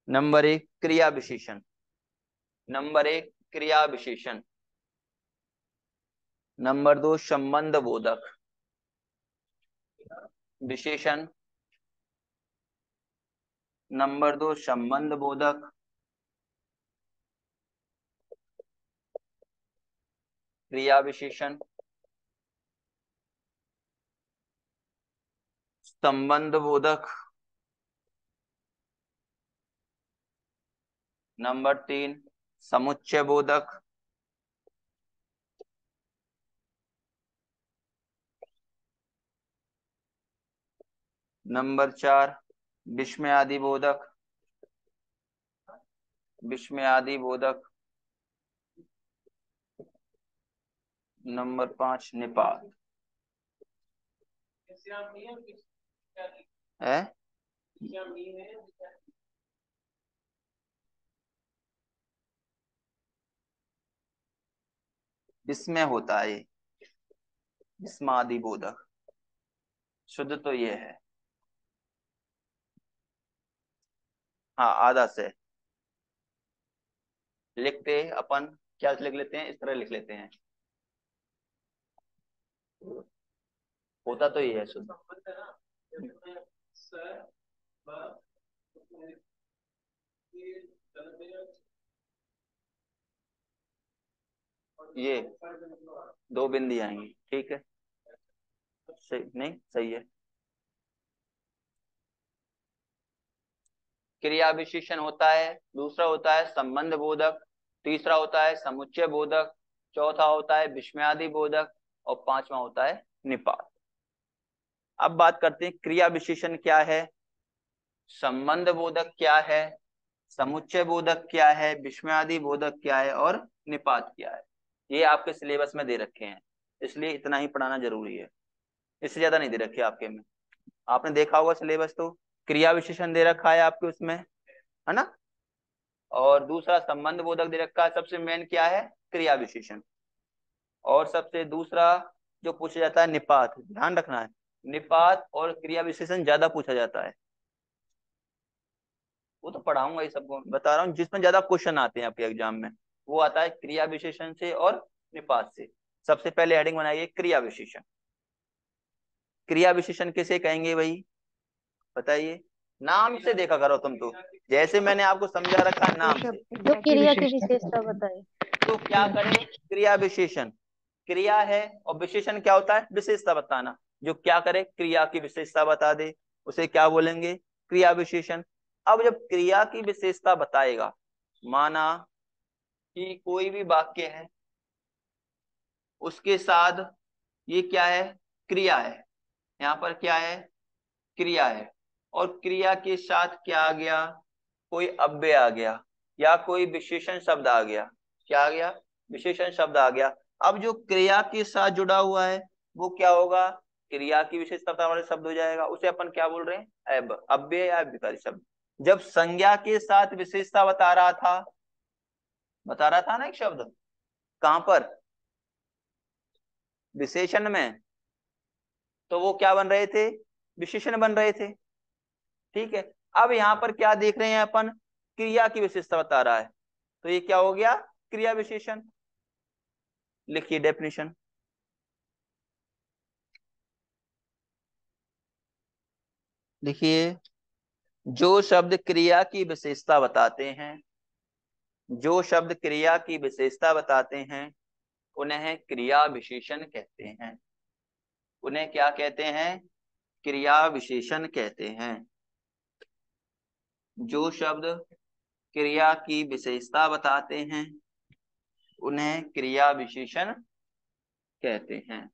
नंबर 1 क्रिया विशेषण, नंबर 1 क्रिया विशेषण। नंबर 2 संबंध बोधक विशेषण। नंबर 2 संबंध बोधक क्रिया विशेषण, संबंध बोधक। नंबर 3 समुच्चय बोधक। नंबर 4 विस्मयादि बोधक, विस्मयादि बोधक। नंबर 5 निपात। है इसमें होता है ये विस्मादि बोधक, शुद्ध तो ये है। हाँ आधा से लिखते अपन क्या लिख लेते हैं, इस तरह लिख लेते हैं, होता तो ये है शुद्ध। ये दो बिंदी आएंगी, ठीक है, सही नहीं, सही है। क्रिया विशेषण होता है, दूसरा होता है संबंध बोधक, तीसरा होता है समुच्चय बोधक, चौथा होता है विस्मयादि बोधक और पांचवा होता है निपात। अब बात करते हैं क्रिया विशेषण क्या है, संबंध बोधक क्या है, समुच्चय बोधक क्या है, विस्मयादि बोधक क्या है और निपात क्या है। ये आपके सिलेबस में दे रखे हैं, इसलिए इतना ही पढ़ाना जरूरी है, इससे ज्यादा नहीं दे रखे आपके में। आपने देखा होगा सिलेबस, तो क्रिया विशेषण दे रखा है आपके उसमें, है ना, और दूसरा संबंध बोधक दे रखा है, सबसे मेन क्या है क्रिया विशेषण, और सबसे दूसरा जो पूछा जाता है निपात, ध्यान रखना है, निपात और क्रिया विशेषण ज्यादा पूछा जाता है। वो तो पढ़ाऊंगा, ये सबको बता रहा हूँ, जिसमें ज्यादा क्वेश्चन आते हैं आपके एग्जाम में वो आता है क्रिया विशेषण से और निपात से। सबसे पहले हेडिंग बनाइए क्रिया विशेषण। क्रिया विशेषण किसे कहेंगे भाई, बताइए, नाम से देखा करो तुम तो, जैसे मैंने आपको समझा रखा है नाम से। जो क्रिया की विशेषता बताए। तो क्या करें, क्रिया विशेषण, क्रिया है और विशेषण क्या होता है, विशेषता बताना। जो क्या करे, क्रिया की विशेषता बता दे, उसे क्या बोलेंगे, क्रिया विशेषण। अब जब क्रिया की विशेषता बताएगा, माना कि कोई भी वाक्य है, उसके साथ ये क्या है, क्रिया है, यहाँ पर क्या है, क्रिया है, और क्रिया के साथ क्या आ गया, कोई अव्यय आ गया या कोई विशेषण शब्द आ गया, क्या आ गया, विशेषण शब्द आ गया। अब जो क्रिया के साथ जुड़ा हुआ है वो क्या होगा, क्रिया की विशेषता वाले शब्द हो जाएगा, उसे अपन क्या बोल रहे हैं, अव्यय या विकारी शब्द। जब संज्ञा के साथ विशेषता बता रहा था ना एक शब्द, कहां पर, विशेषण में, तो वो क्या बन रहे थे, विशेषण बन रहे थे, ठीक है। अब यहाँ पर क्या देख रहे हैं अपन, क्रिया की विशेषता बता रहा है, तो ये क्या हो गया, क्रिया विशेषण। लिखिए डेफिनेशन, लिखिए, जो शब्द क्रिया की विशेषता बताते हैं, जो शब्द क्रिया की विशेषता बताते हैं उन्हें क्रिया विशेषण कहते हैं। उन्हें क्या कहते हैं, क्रिया विशेषण कहते हैं। जो शब्द क्रिया की विशेषता बताते हैं उन्हें क्रिया विशेषण कहते हैं।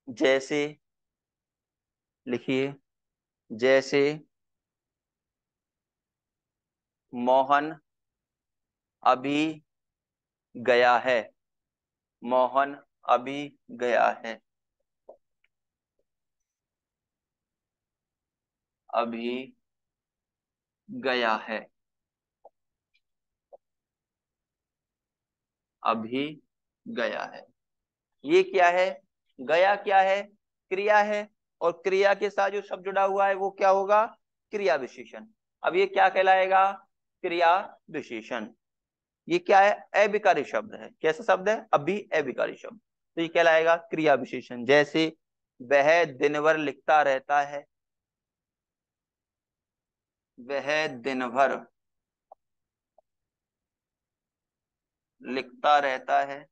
जैसे, लिखिए, जैसे मोहन अभी गया है, मोहन अभी गया है, अभी गया है, अभी गया है। ये क्या है, गया क्या है, क्रिया है, और क्रिया के साथ जो शब्द जुड़ा हुआ है वो क्या होगा, क्रिया विशेषण। अब ये क्या कहलाएगा, क्रिया विशेषण। ये क्या है, अविकारी शब्द है, कैसा शब्द है, अभी अविकारी शब्द, तो ये कहलाएगा क्रिया विशेषण। जैसे वह दिन भर लिखता रहता है, वह दिन भर लिखता रहता है,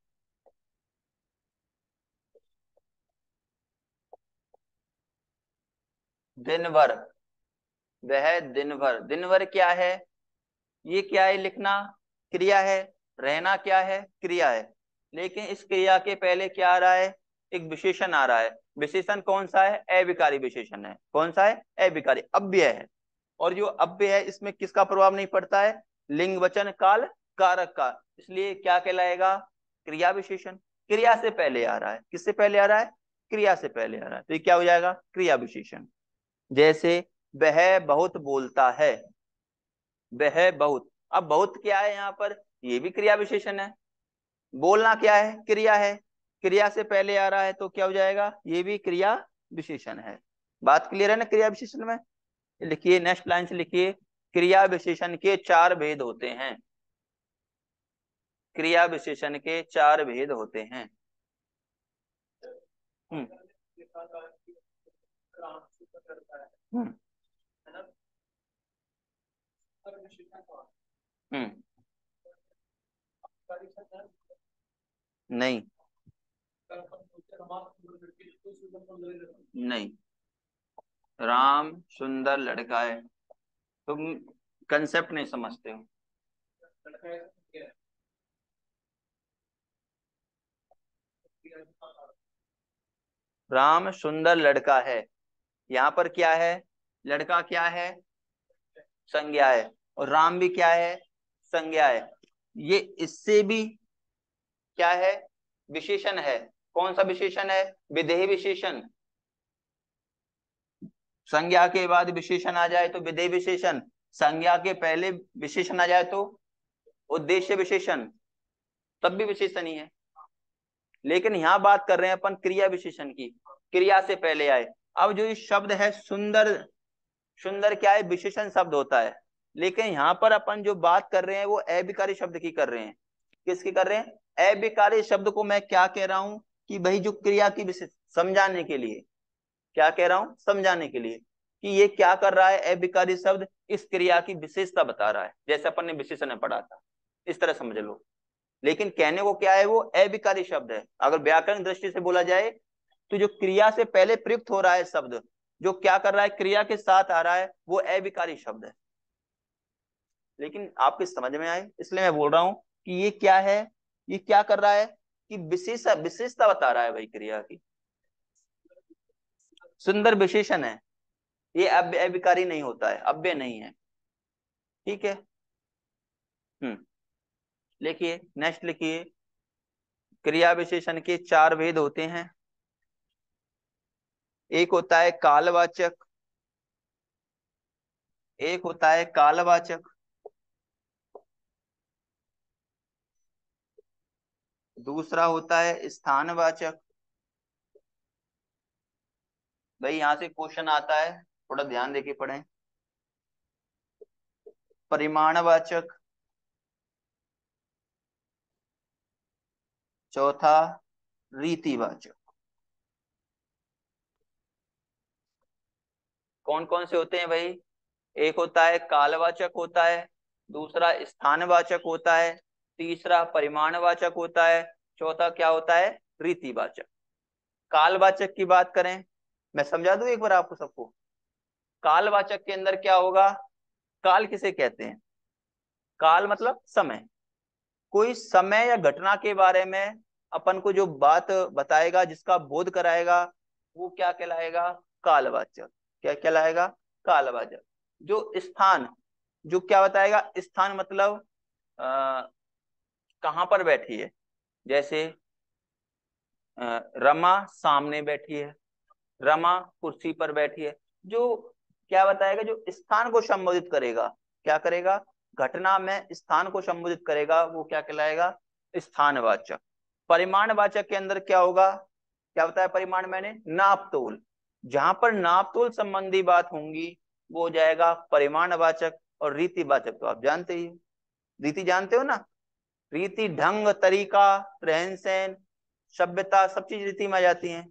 दिन भर, वह दिन भर, दिन भर क्या है, ये क्या है, लिखना क्रिया है, रहना क्या है, क्रिया है, लेकिन इस क्रिया के पहले क्या आ रहा है, एक विशेषण आ रहा है। विशेषण कौन सा है, अविकारी विशेषण है, कौन सा है, अविकारी, अव्यय है। और जो अव्यय है इसमें किसका प्रभाव नहीं पड़ता है, लिंग वचन काल कारक का, इसलिए क्या कहलाएगा? क्रिया विशेषण। क्रिया से पहले आ रहा है, किससे पहले आ रहा है? क्रिया से पहले आ रहा है, तो ये क्या हो जाएगा? क्रिया विशेषण। जैसे वह बहुत बोलता है, वह बहुत, अब बहुत क्या है यहाँ पर? ये भी क्रिया विशेषण है। बोलना क्या है? क्रिया है, क्रिया से पहले आ रहा है तो क्या हो जाएगा? ये भी क्रिया विशेषण है। बात क्लियर है ना क्रिया विशेषण में? लिखिए, नेक्स्ट लाइन से लिखिए, क्रिया विशेषण के 4 भेद होते हैं। क्रिया विशेषण के 4 भेद होते हैं। हम्म हम्म हम्म नहीं नहीं, राम सुंदर लड़का है, तुम कंसेप्ट नहीं समझते हो। राम सुंदर लड़का है, यहाँ पर क्या है? लड़का क्या है? संज्ञा है, और राम भी क्या है? संज्ञा है। ये इससे भी क्या है? विशेषण है। कौन सा विशेषण है? विधेय विशेषण। संज्ञा के बाद विशेषण आ जाए तो विधेय विशेषण, संज्ञा के पहले विशेषण आ जाए तो उद्देश्य विशेषण, तब भी विशेषण ही है। लेकिन यहाँ बात कर रहे हैं अपन क्रिया विशेषण की, क्रिया से पहले आए। अब जो ये शब्द है सुंदर, सुंदर क्या है? विशेषण शब्द होता है। लेकिन यहाँ पर अपन जो बात कर रहे हैं वो अविकारी शब्द की कर रहे हैं। किसकी कर रहे हैं? अविकारी शब्द को मैं क्या कह रहा हूं कि भाई जो क्रिया की विशेष, समझाने के लिए, क्या कह रहा हूं? समझाने के लिए कि ये क्या कर रहा है? अविकारी शब्द इस क्रिया की विशेषता बता रहा है, जैसे अपन ने विशेषण में पढ़ा था, इस तरह समझ लो। लेकिन कहने को क्या है? वो अविकारी शब्द है। अगर व्याकरण दृष्टि से बोला जाए तो जो क्रिया से पहले प्रयुक्त हो रहा है शब्द, जो क्या कर रहा है? क्रिया के साथ आ रहा है, वो अविकारी शब्द है। लेकिन आपके समझ में आए इसलिए मैं बोल रहा हूं कि ये क्या है? ये क्या कर रहा है कि विशेषता बता रहा है भाई क्रिया की। सुंदर विशेषण है, ये अविकारी नहीं होता है, अव्यय नहीं है। ठीक है। हम्म लिखिए, नेक्स्ट लिखिए, क्रिया विशेषण के 4 भेद होते हैं। एक होता है कालवाचक, एक होता है कालवाचक, दूसरा होता है स्थानवाचक। भाई यहाँ से क्वेश्चन आता है, थोड़ा ध्यान देके पढ़ें। परिमाणवाचक, चौथा रीतिवाचक। कौन कौन से होते हैं भाई? एक होता है कालवाचक होता है, दूसरा स्थानवाचक होता है, तीसरा परिमाणवाचक होता है, चौथा क्या होता है? रीतिवाचक। कालवाचक की बात करें, मैं समझा दूं एक बार आपको सबको। कालवाचक के अंदर क्या होगा? काल किसे कहते हैं? काल मतलब समय। कोई समय या घटना के बारे में अपन को जो बात बताएगा, जिसका बोध कराएगा, वो क्या कहलाएगा? कालवाचक। क्या कहलाएगा? कालवाचक। जो स्थान, जो क्या बताएगा? स्थान मतलब कहाँ पर बैठी है। जैसे रमा सामने बैठी है, रमा कुर्सी पर बैठी है। जो क्या बताएगा? जो स्थान को संबोधित करेगा, क्या करेगा? घटना में स्थान को संबोधित करेगा, वो क्या कहलाएगा? स्थानवाचक। परिमाणवाचक के अंदर क्या होगा? क्या बताया परिमाण मैंने? नाप तोल। जहां पर नाप तोल संबंधी बात होंगी वो हो जाएगा परिमाणवाचक। और रीतिवाचक तो आप जानते ही हो, रीति जानते हो ना? रीति ढंग, तरीका, रहन सहन, सभ्यता, सब चीज रीति में आ जाती हैं।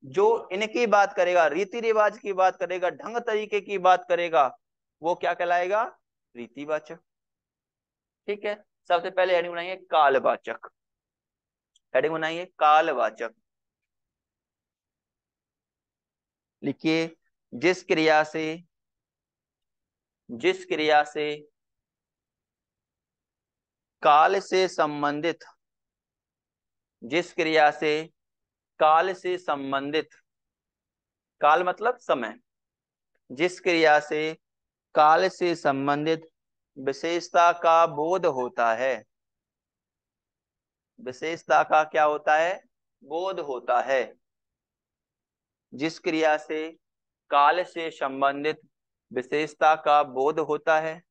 जो इनकी बात करेगा, रीति रिवाज की बात करेगा, ढंग तरीके की बात करेगा, वो क्या कहलाएगा? रीतिवाचक। ठीक है। सबसे पहले हेडिंग बनाइए कालवाचक। हेडिंग बनाइए कालवाचक। लिखिए, जिस क्रिया से, जिस क्रिया से काल से संबंधित, जिस क्रिया से काल से संबंधित, काल मतलब समय, जिस क्रिया से काल से संबंधित विशेषता का बोध होता है। विशेषता का क्या होता है? बोध होता है। जिस क्रिया से काल से संबंधित विशेषता का बोध होता है।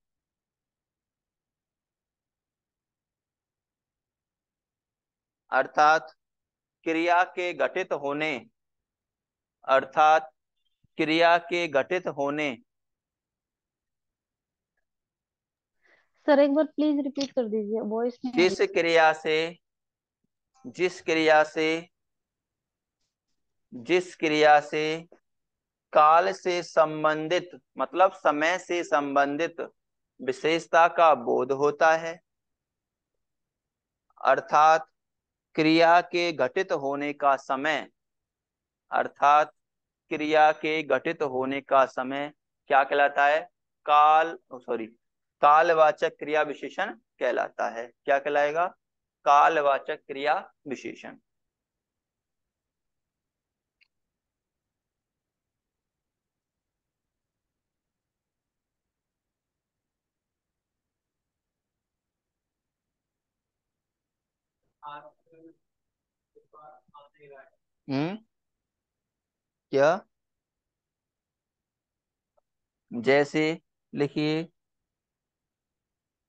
अर्थात क्रिया के घटित होने, अर्थात क्रिया के घटित होने। सर एक बार प्लीज रिपीट कर दीजिए, वॉइस नहीं आ रही। जिस क्रिया से जिस क्रिया से जिस क्रिया से काल से संबंधित, मतलब समय से संबंधित विशेषता का बोध होता है। अर्थात क्रिया के घटित होने का समय, अर्थात क्रिया के घटित होने का समय क्या कहलाता है? कालवाचक क्रिया विशेषण कहलाता है। क्या कहलाएगा? कालवाचक क्रिया विशेषण। हम्म, क्या? जैसे लिखिए,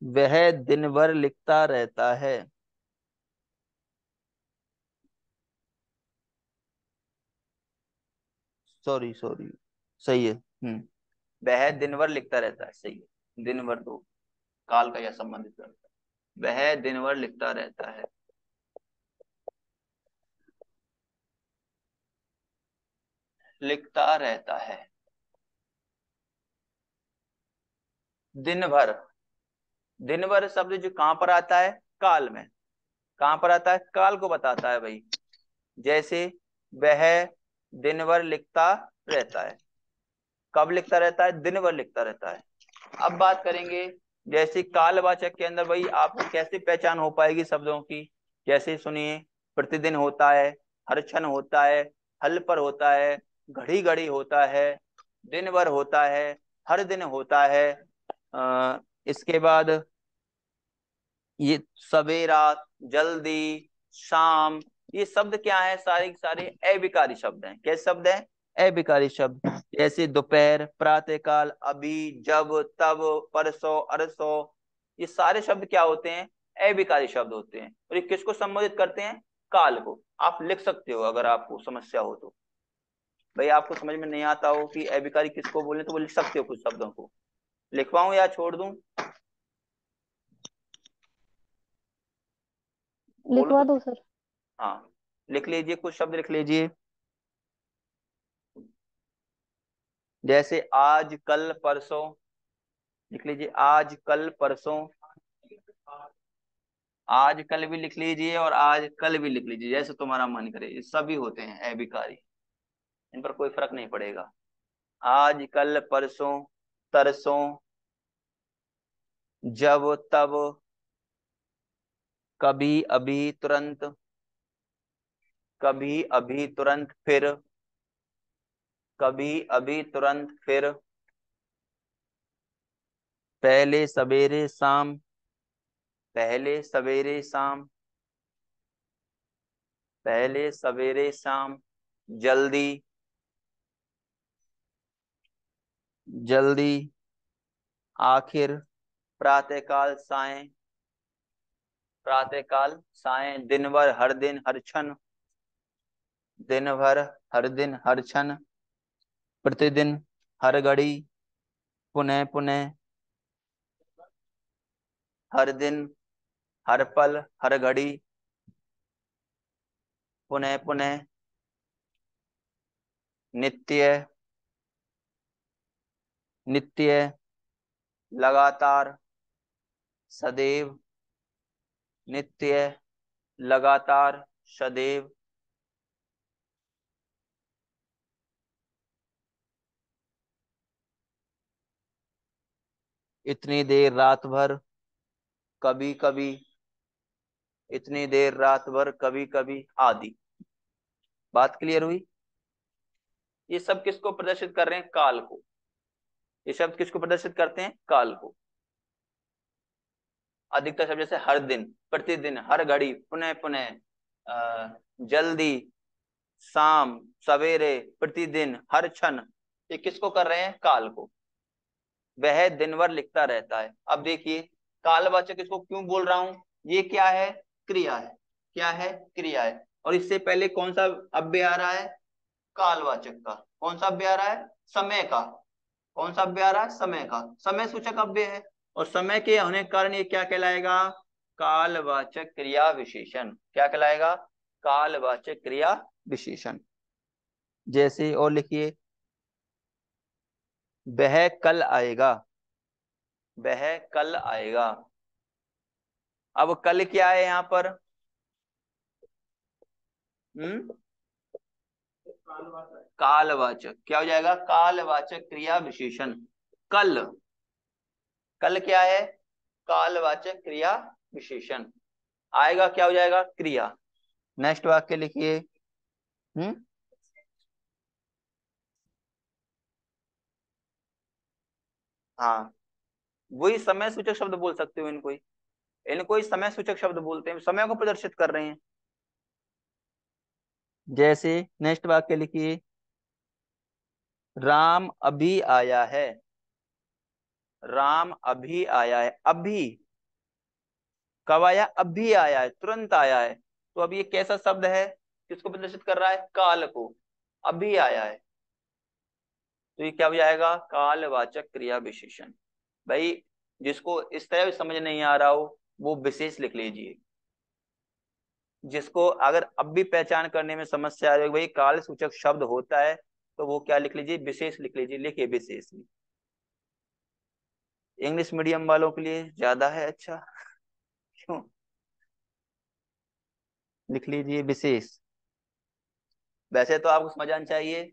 वह दिन भर लिखता रहता है। सॉरी सॉरी, सही है। वह दिन भर लिखता रहता है, सही है। दिन भर तो काल का यह संबंधित करता है। वह दिन भर लिखता रहता है। लिखता रहता है। दिन भर, दिन भर शब्द जो कहां पर आता है? काल में। कहां पर आता है? काल को बताता है भाई। जैसे वह दिन भर लिखता रहता है। कब लिखता रहता है? दिन भर लिखता रहता है। अब बात करेंगे, जैसे कालवाचक के अंदर भाई आपको कैसे पहचान हो पाएगी शब्दों की? जैसे सुनिए, प्रतिदिन होता है, हर क्षण होता है, हल पर होता है, घड़ी घड़ी होता है, दिन भर होता है, हर दिन होता है। इसके बाद ये सवेरा, जल्दी, शाम, ये शब्द क्या है? सारे के सारे अविकारी शब्द हैं। कैसे शब्द हैं? अविकारी शब्द। जैसे दोपहर, प्रातःकाल, अभी, जब, तब, परसों, अरसों, ये सारे शब्द क्या होते हैं? अविकारी शब्द होते हैं। और ये किसको संबोधित करते हैं? काल को। आप लिख सकते हो अगर आपको समस्या हो तो। भाई आपको समझ में नहीं आता हो कि अविकारी किसको बोले तो वो लिख सकते हो कुछ शब्दों को। लिखवाऊं या छोड़ दूं? बोलो लिखवा तो। दो सर। हाँ, लिख लीजिए, कुछ शब्द लिख लीजिए। जैसे आज, कल, परसों, लिख लीजिए। आज, कल, परसों। आज कल भी लिख लीजिए और आज कल भी लिख लीजिए, जैसे तुम्हारा मन करे। ये सभी होते हैं अभिकारी, इन पर कोई फर्क नहीं पड़ेगा। आज, कल, परसों, तरसों, जब, तब, कभी, अभी, तुरंत, कभी, अभी, तुरंत, फिर, कभी, अभी, तुरंत, फिर, पहले, सवेरे, शाम, पहले, सवेरे, शाम, पहले, सवेरे, शाम, जल्दी, जल्दी, आखिर, प्रातःकाल, सायं, प्रातःकाल, सायं, दिन भर, हर दिन, हर क्षण, दिन भर, हर दिन, हर क्षण, प्रतिदिन, हर घड़ी, पुनः पुनः, हर दिन, हर पल, हर घड़ी, पुनः पुनः, नित्य, नित्य, लगातार, सदैव, नित्य, लगातार, सदैव, इतनी देर रात भर, कभी कभी, इतनी देर रात भर, कभी कभी, आदि। बात क्लियर हुई? ये सब किसको प्रदर्शित कर रहे हैं? काल को। ये शब्द किसको प्रदर्शित करते हैं? काल को। अधिकतर शब्द जैसे हर दिन, प्रतिदिन, हर घड़ी, पुनः पुनः, जल्दी, शाम, सवेरे, प्रतिदिन, हर क्षण, ये किसको कर रहे हैं? काल को। वह दिन भर लिखता रहता है। अब देखिए कालवाचक इसको क्यों बोल रहा हूं, ये क्या है? क्रिया है। क्या है? क्रिया है। और इससे पहले कौन सा अव्यय आ रहा है? कालवाचक का। कौन सा अव्यय आ रहा है? समय का। कौन सा अव्यय आ रहा है? समय का। समय सूचक अव्यय है, और समय के होने के कारण ये क्या कहलाएगा? कालवाचक क्रिया विशेषण। क्या कहलाएगा? कालवाचक क्रिया विशेषण। जैसे और लिखिए, वह कल आएगा। वह कल आएगा। अब कल क्या है यहाँ पर? हम्म, कालवाचक। क्या हो जाएगा? कालवाचक क्रिया विशेषण। कल। कल क्या है? कालवाचक क्रिया विशेषण। आएगा क्या हो जाएगा? क्रिया। नेक्स्ट वाक्य लिखिए। हम्म, हाँ, वही समय सूचक शब्द बोल सकते हो इनको ही। इनको ही समय सूचक शब्द बोलते हैं, समय को प्रदर्शित कर रहे हैं। जैसे नेक्स्ट वाक्य लिखिए, राम अभी आया है। राम अभी आया है। अभी कब आया? अभी आया है, तुरंत आया है। तो अब ये कैसा शब्द है? किसको प्रदर्शित कर रहा है? काल को। अभी आया है, तो ये क्या हो जाएगा? कालवाचक क्रिया विशेषण। भाई जिसको इस तरह समझ नहीं आ रहा हो वो विशेष लिख लीजिए। जिसको अगर अब भी पहचान करने में समस्या आ रही है भाई काल सूचक शब्द होता है, तो वो क्या लिख लीजिए? विशेष लिख लीजिए। लिखिए विशेष। इंग्लिश मीडियम वालों के लिए ज्यादा है अच्छा। क्यों? लिख लीजिए विशेष। वैसे तो आपको समझ आना चाहिए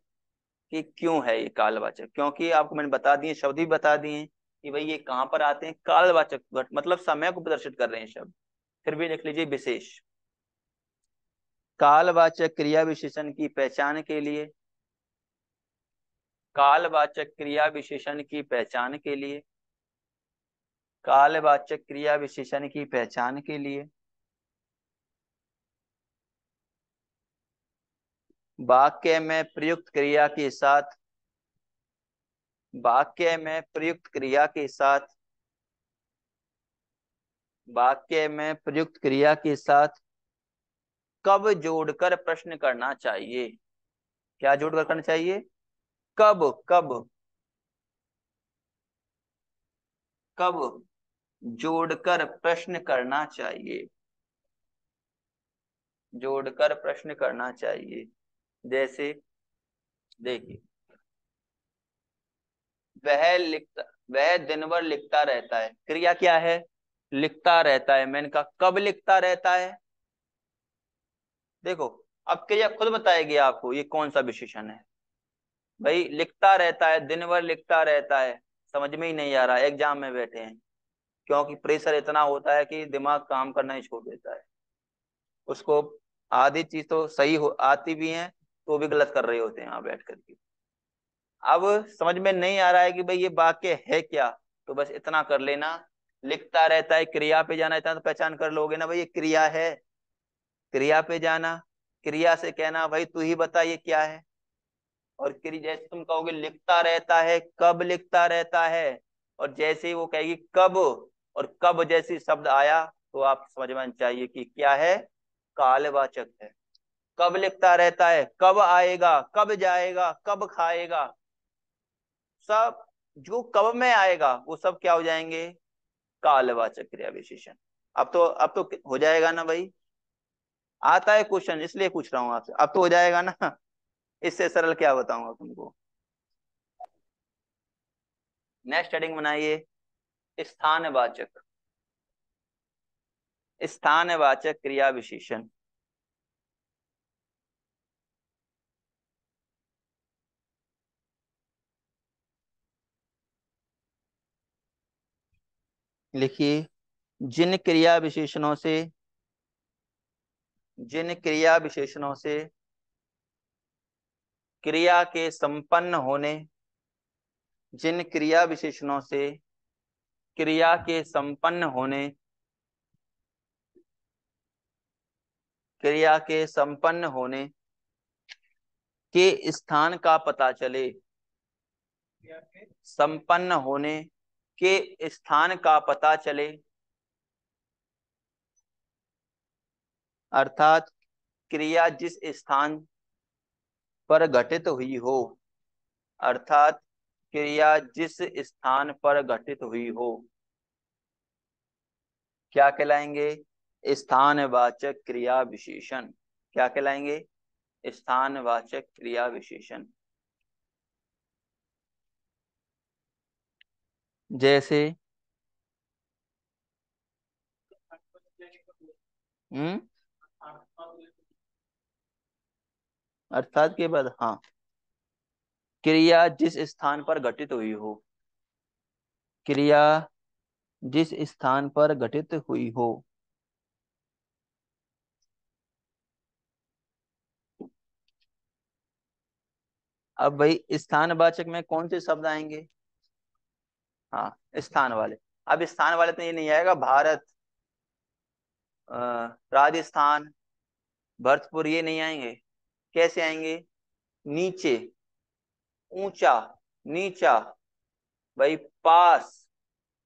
कि क्यों है ये कालवाचक, क्योंकि आपको मैंने बता दिए, शब्द भी बता दिए कि भाई ये कहाँ पर आते हैं। कालवाचक मतलब समय को प्रदर्शित कर रहे हैं शब्द। फिर भी लिख लीजिए विशेष। कालवाचक क्रिया विशेषण की पहचान के लिए, कालवाचक क्रिया विशेषण की पहचान के लिए, कालवाचक क्रिया विशेषण की पहचान के लिए वाक्य में प्रयुक्त क्रिया के साथ, वाक्य में प्रयुक्त क्रिया के साथ, वाक्य में प्रयुक्त क्रिया के साथ कब जोड़कर प्रश्न करना चाहिए? क्या जोड़कर करना चाहिए? कब। कब। कब जोड़कर प्रश्न करना चाहिए। जोड़कर प्रश्न करना चाहिए। जैसे देखिए, वह लिखता, वह दिन भर लिखता रहता है। क्रिया क्या है? लिखता रहता है। मैंने कहा कब लिखता रहता है? देखो अब क्रिया खुद बताएगी आपको ये कौन सा विशेषण है। भाई लिखता रहता है, दिन भर लिखता रहता है, समझ में ही नहीं आ रहा है। एग्जाम में बैठे हैं, क्योंकि प्रेशर इतना होता है कि दिमाग काम करना ही छोड़ देता है। उसको आधी चीज तो सही हो आती भी है, तो भी गलत कर रहे होते हैं वहां बैठ करके। अब समझ में नहीं आ रहा है कि भाई ये वाक्य है क्या, तो बस इतना कर लेना, लिखता रहता है, क्रिया पे जाना, इतना तो पहचान कर लोगे ना भाई ये क्रिया है। क्रिया पे जाना, क्रिया से कहना भाई तू ही बता ये क्या है। और क्रिया जैसे तुम कहोगे लिखता रहता है, कब लिखता रहता है, और जैसे ही वो कहेगी कब, और कब जैसी शब्द आया, तो आप समझ में चाहिए कि क्या है? कालवाचक है। कब लिखता रहता है, कब आएगा, कब जाएगा, कब खाएगा, सब जो कब में आएगा वो सब क्या हो जाएंगे? कालवाचक क्रिया विशेषण। अब तो हो जाएगा ना भाई। आता है क्वेश्चन इसलिए पूछ रहा हूँ आपसे, अब तो हो जाएगा ना। इससे सरल क्या बताऊंगा तुमको। नेक्स्ट हेडिंग बनाइए, स्थानवाचक। स्थानवाचक क्रिया विशेषण। लिखिए, जिन क्रिया विशेषणों से, जिन क्रिया विशेषणों से क्रिया के संपन्न होने, जिन क्रिया विशेषणों से क्रिया के संपन्न होने क्रिया के संपन्न होने के स्थान का पता चले, संपन्न होने के स्थान का पता चले, अर्थात क्रिया जिस स्थान पर घटित हुई हो, अर्थात क्रिया जिस स्थान पर घटित हुई हो, क्या कहलाएंगे? स्थानवाचक क्रिया विशेषण। क्या कहलाएंगे? स्थानवाचक क्रिया विशेषण। जैसे हम्म अर्थात के बाद हाँ, क्रिया जिस स्थान पर घटित हुई हो, क्रिया जिस स्थान पर घटित हुई हो। अब भाई स्थानवाचक में कौन से शब्द आएंगे? हाँ, स्थान वाले। अब स्थान वाले तो ये नहीं आएगा, भारत, राजस्थान, भरतपुर, ये नहीं आएंगे। कैसे आएंगे? नीचे, ऊंचा, नीचा, भाई पास,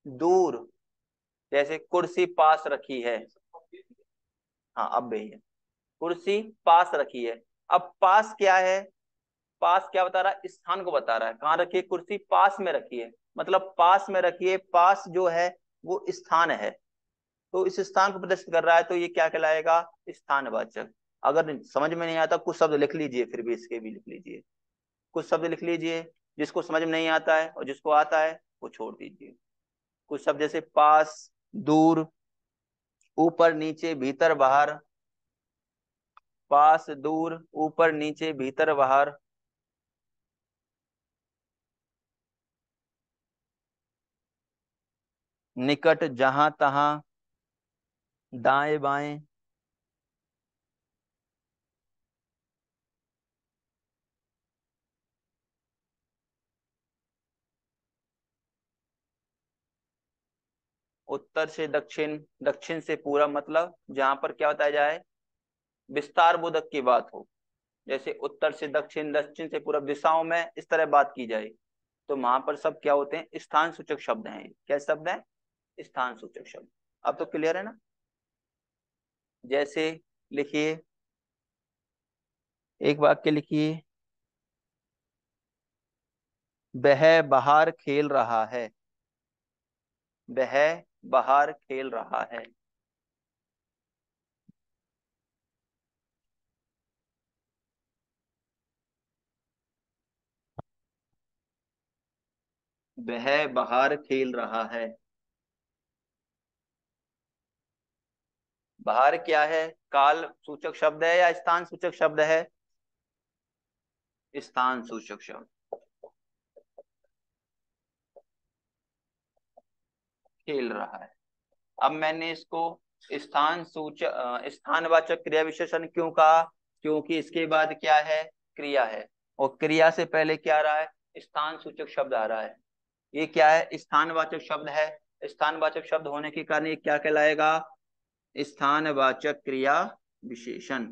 दूर। जैसे कुर्सी पास रखी है। हाँ, अब भैया कुर्सी पास रखी है। अब पास क्या है? पास क्या बता रहा है? स्थान को बता रहा है। कहाँ रखी है कुर्सी? पास में रखी है, मतलब पास में रखी है। पास जो है वो स्थान है, तो इस स्थान को प्रदर्शित कर रहा है, तो ये क्या कहलाएगा? स्थानवाचक। अगर समझ में नहीं आता, कुछ शब्द लिख लीजिए, फिर भी इसके भी लिख लीजिए। कुछ शब्द लिख लीजिए, जिसको समझ में नहीं आता है, और जिसको आता है वो छोड़ दीजिए। कुछ शब्द जैसे पास, दूर, ऊपर नीचे, भीतर बाहर। पास, दूर, ऊपर नीचे, भीतर बाहर। निकट, जहां तहां, दाएं बाएं। उत्तर से दक्षिण, दक्षिण से पूरब, मतलब जहां पर क्या बताया जाए? विस्तार बोधक की बात हो। जैसे उत्तर से दक्षिण, दक्षिण से पूरब दिशाओं में इस तरह बात की जाए, तो वहां पर सब क्या होते हैं? स्थान सूचक शब्द हैं। क्या शब्द हैं? स्थान सूचक शब्द। अब तो क्लियर है ना? जैसे लिखिए, एक वाक्य लिखिए, वह बाहर खेल रहा है। वह बाहर खेल रहा है। वह बाहर खेल रहा है। बाहर क्या है? काल सूचक शब्द है या स्थान सूचक शब्द है? स्थान सूचक शब्द। खेल रहा है। अब मैंने इसको स्थानवाचक क्रिया विशेषण क्यों कहा? क्योंकि इसके बाद क्या है? क्रिया है, और क्रिया से पहले क्या आ रहा है? स्थान सूचक शब्द आ रहा है। ये क्या है? स्थानवाचक शब्द है। स्थानवाचक शब्द होने के कारण ये क्या कहलाएगा? स्थानवाचक क्रिया विशेषण।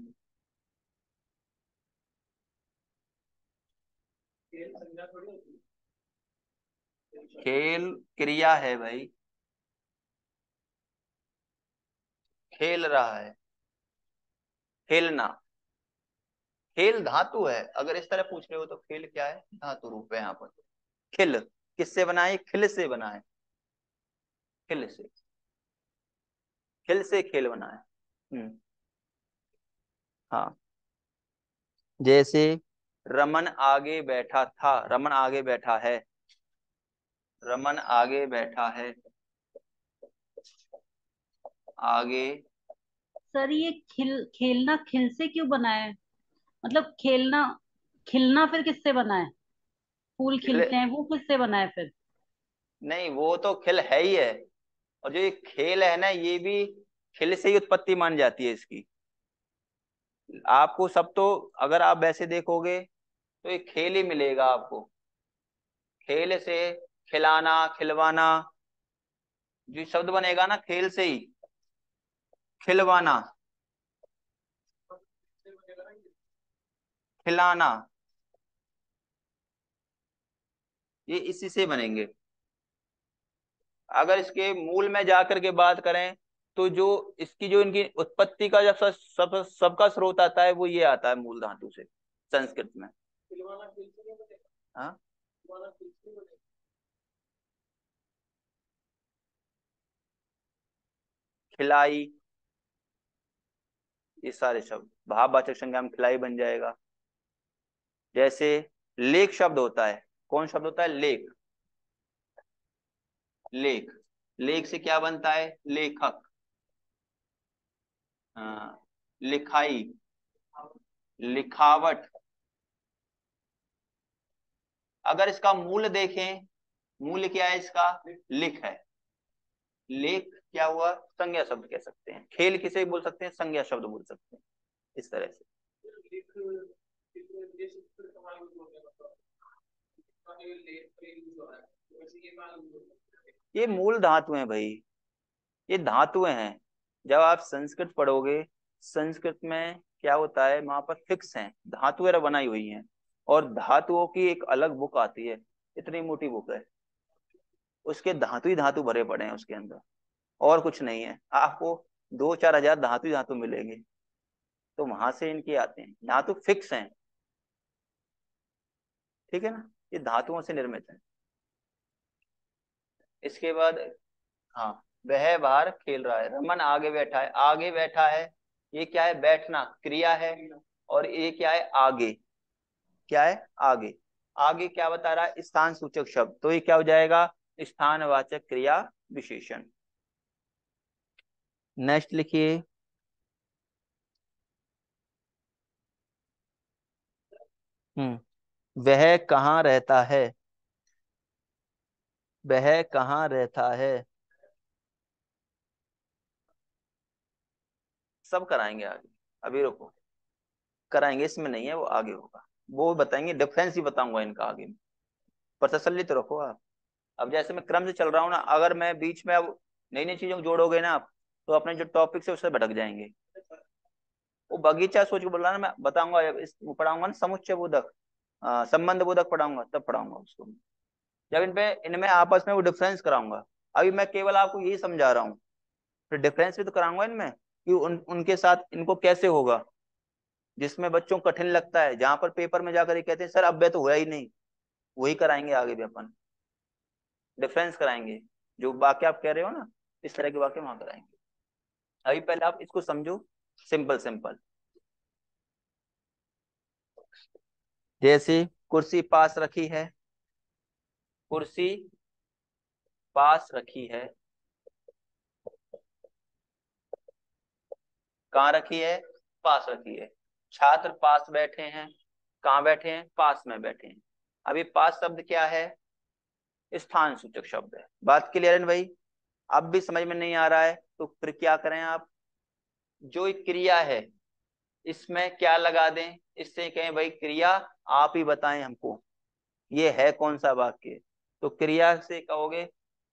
खेल क्रिया है भाई, खेल रहा है, खेलना। खेल धातु है। अगर इस तरह पूछ रहे हो तो खेल क्या है? धातु रूप है यहाँ पर। खिल किससे बना है? खिल से बना है। खिल से, खिल से खेल बना है। हाँ, जैसे रमन आगे बैठा था, रमन आगे बैठा है। रमन आगे बैठा है, आगे। सर ये खेलना खिल से क्यों बना है? मतलब खेलना, खिलना फिर किससे बना है? फूल खिल खिलते हैं वो किससे बना है फिर? नहीं, वो तो खिल है ही है। और जो ये खेल है ना, ये भी खिल से ही उत्पत्ति मान जाती है इसकी। आपको सब तो, अगर आप वैसे देखोगे तो ये खेल ही मिलेगा आपको। खेल से खिलाना, खिलवाना, जो शब्द बनेगा ना खेल से ही, खिलवाना। खिलाना, ये इसी से बनेंगे। अगर इसके मूल में जाकर के बात करें तो जो इसकी जो इनकी उत्पत्ति का जब सबका स्रोत आता है वो ये आता है मूल धातु से संस्कृत में। हाँ, खिलाई, ये सारे शब्द भाववाचक संज्ञा में खिलाई बन जाएगा। जैसे लेख शब्द होता है, कौन शब्द होता है? लेख। लेख, लेख से क्या बनता है? लेखक। हाँ, लिखाई, लिखावट। अगर इसका मूल देखें, मूल क्या है इसका? लिख है। लेख क्या हुआ? संज्ञा शब्द कह सकते हैं। खेल किसे बोल सकते हैं? संज्ञा शब्द बोल सकते हैं। इस तरह से ये मूल धातु हैं भाई, ये धातुएं हैं। जब आप संस्कृत पढ़ोगे, संस्कृत में क्या होता है, वहां पर फिक्स हैं, धातुएं बनाई हुई हैं। और धातुओं की एक अलग बुक आती है, इतनी मोटी बुक है, उसके धातु ही धातु भरे पड़े हैं उसके अंदर, और कुछ नहीं है। आपको 2-4 हजार धातु ही धातु मिलेंगे, तो वहां से इनके आते हैं। धातु फिक्स हैं, ठीक है ना, ये धातुओं से निर्मित है। इसके बाद, हाँ, वह बाहर खेल रहा है, रमन आगे बैठा है। आगे बैठा है, ये क्या है? बैठना क्रिया है। और ये क्या है? आगे। क्या है? आगे। आगे क्या बता रहा है? स्थान सूचक शब्द, तो ये क्या हो जाएगा? स्थानवाचक क्रिया विशेषण। नेक्स्ट लिखिए। वह कहाँ रहता है? वह कहाँ रहता है? सब कराएंगे आगे, अभी रुको, कराएंगे, इसमें नहीं है, वो आगे होगा, वो बताएंगे, डिफरेंस ही बताऊंगा इनका आगे में। पर तसल्ली तो रखो आप। अब जैसे मैं क्रम से चल रहा हूँ ना, अगर मैं बीच में अब नई नई चीजों को जोड़ोगे ना आप, तो अपने जो टॉपिक से उससे भटक जाएंगे। वो बगीचा सोच के बोल रहा ना, मैं बताऊंगा, वो पढ़ाऊंगा ना समुच्चय बोधक, संबंध बोधक पढ़ाऊंगा, तब पढ़ाऊंगा उसको। जब इनमें आपस में वो डिफरेंस कराऊंगा। अभी मैं केवल आपको यही समझा रहा हूँ, फिर डिफरेंस भी तो कराऊंगा इनमें, कि उनके साथ इनको कैसे होगा। जिसमें बच्चों को कठिन लगता है, जहां पर पेपर में जाकर ये कहते हैं सर अब तो हुआ ही नहीं, वही कराएंगे आगे भी अपन, डिफरेंस कराएंगे। जो वाक्य आप कह रहे हो ना, इस तरह के वाक्य वहां कराएंगे। अभी पहले आप इसको समझो, सिंपल सिंपल। जैसे कुर्सी पास रखी है, कुर्सी पास रखी है, कहाँ रखी है? पास रखी है। छात्र पास बैठे हैं, कहाँ बैठे हैं? पास में बैठे हैं। अभी पास शब्द क्या है? स्थान सूचक शब्द है। बात क्लियर है ना भाई? अब भी समझ में नहीं आ रहा है तो फिर क्या करें आप, जो एक क्रिया है इसमें क्या लगा दें, इससे कहें भाई क्रिया आप ही बताएं हमको, ये है कौन सा वाक्य। तो क्रिया से कहोगे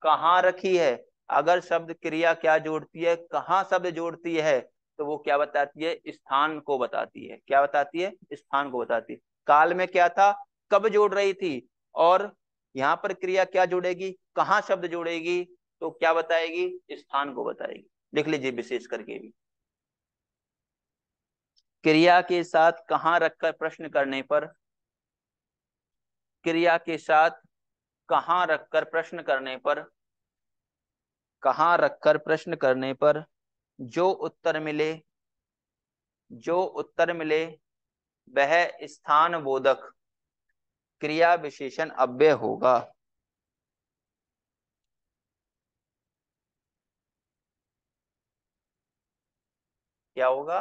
कहाँ रखी है। अगर शब्द क्रिया क्या जोड़ती है, कहाँ शब्द जोड़ती है, तो वो क्या बताती है? स्थान को बताती है। क्या बताती है? स्थान को बताती है। काल में क्या था? कब जोड़ रही थी। और यहाँ पर क्रिया क्या जोड़ेगी? कहाँ शब्द जोड़ेगी, तो क्या बताएगी? स्थान को बताएगी। लिख लीजिए विशेष करके भी, क्रिया के साथ कहाँ रखकर प्रश्न करने पर, क्रिया के साथ कहाँ रखकर प्रश्न करने पर, कहाँ रखकर प्रश्न करने पर जो उत्तर मिले, जो उत्तर मिले वह स्थान बोधक क्रिया विशेषण अव्यय होगा। क्या होगा?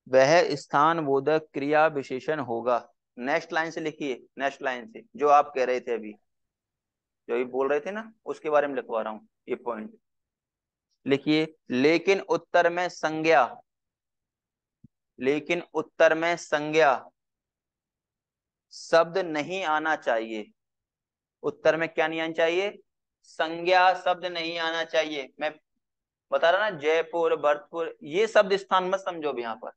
वह स्थान बोधक क्रिया विशेषण होगा। नेक्स्ट लाइन से लिखिए, नेक्स्ट लाइन से जो आप कह रहे थे अभी, जो अभी बोल रहे थे ना, उसके बारे में लिखवा रहा हूं ये पॉइंट। लिखिए, लेकिन उत्तर में संज्ञा, लेकिन उत्तर में संज्ञा शब्द नहीं आना चाहिए। उत्तर में क्या नहीं आना चाहिए? संज्ञा शब्द नहीं आना चाहिए। मैं बता रहा ना, जयपुर, भरतपुर, ये शब्द स्थान मत समझो भी यहाँ पर।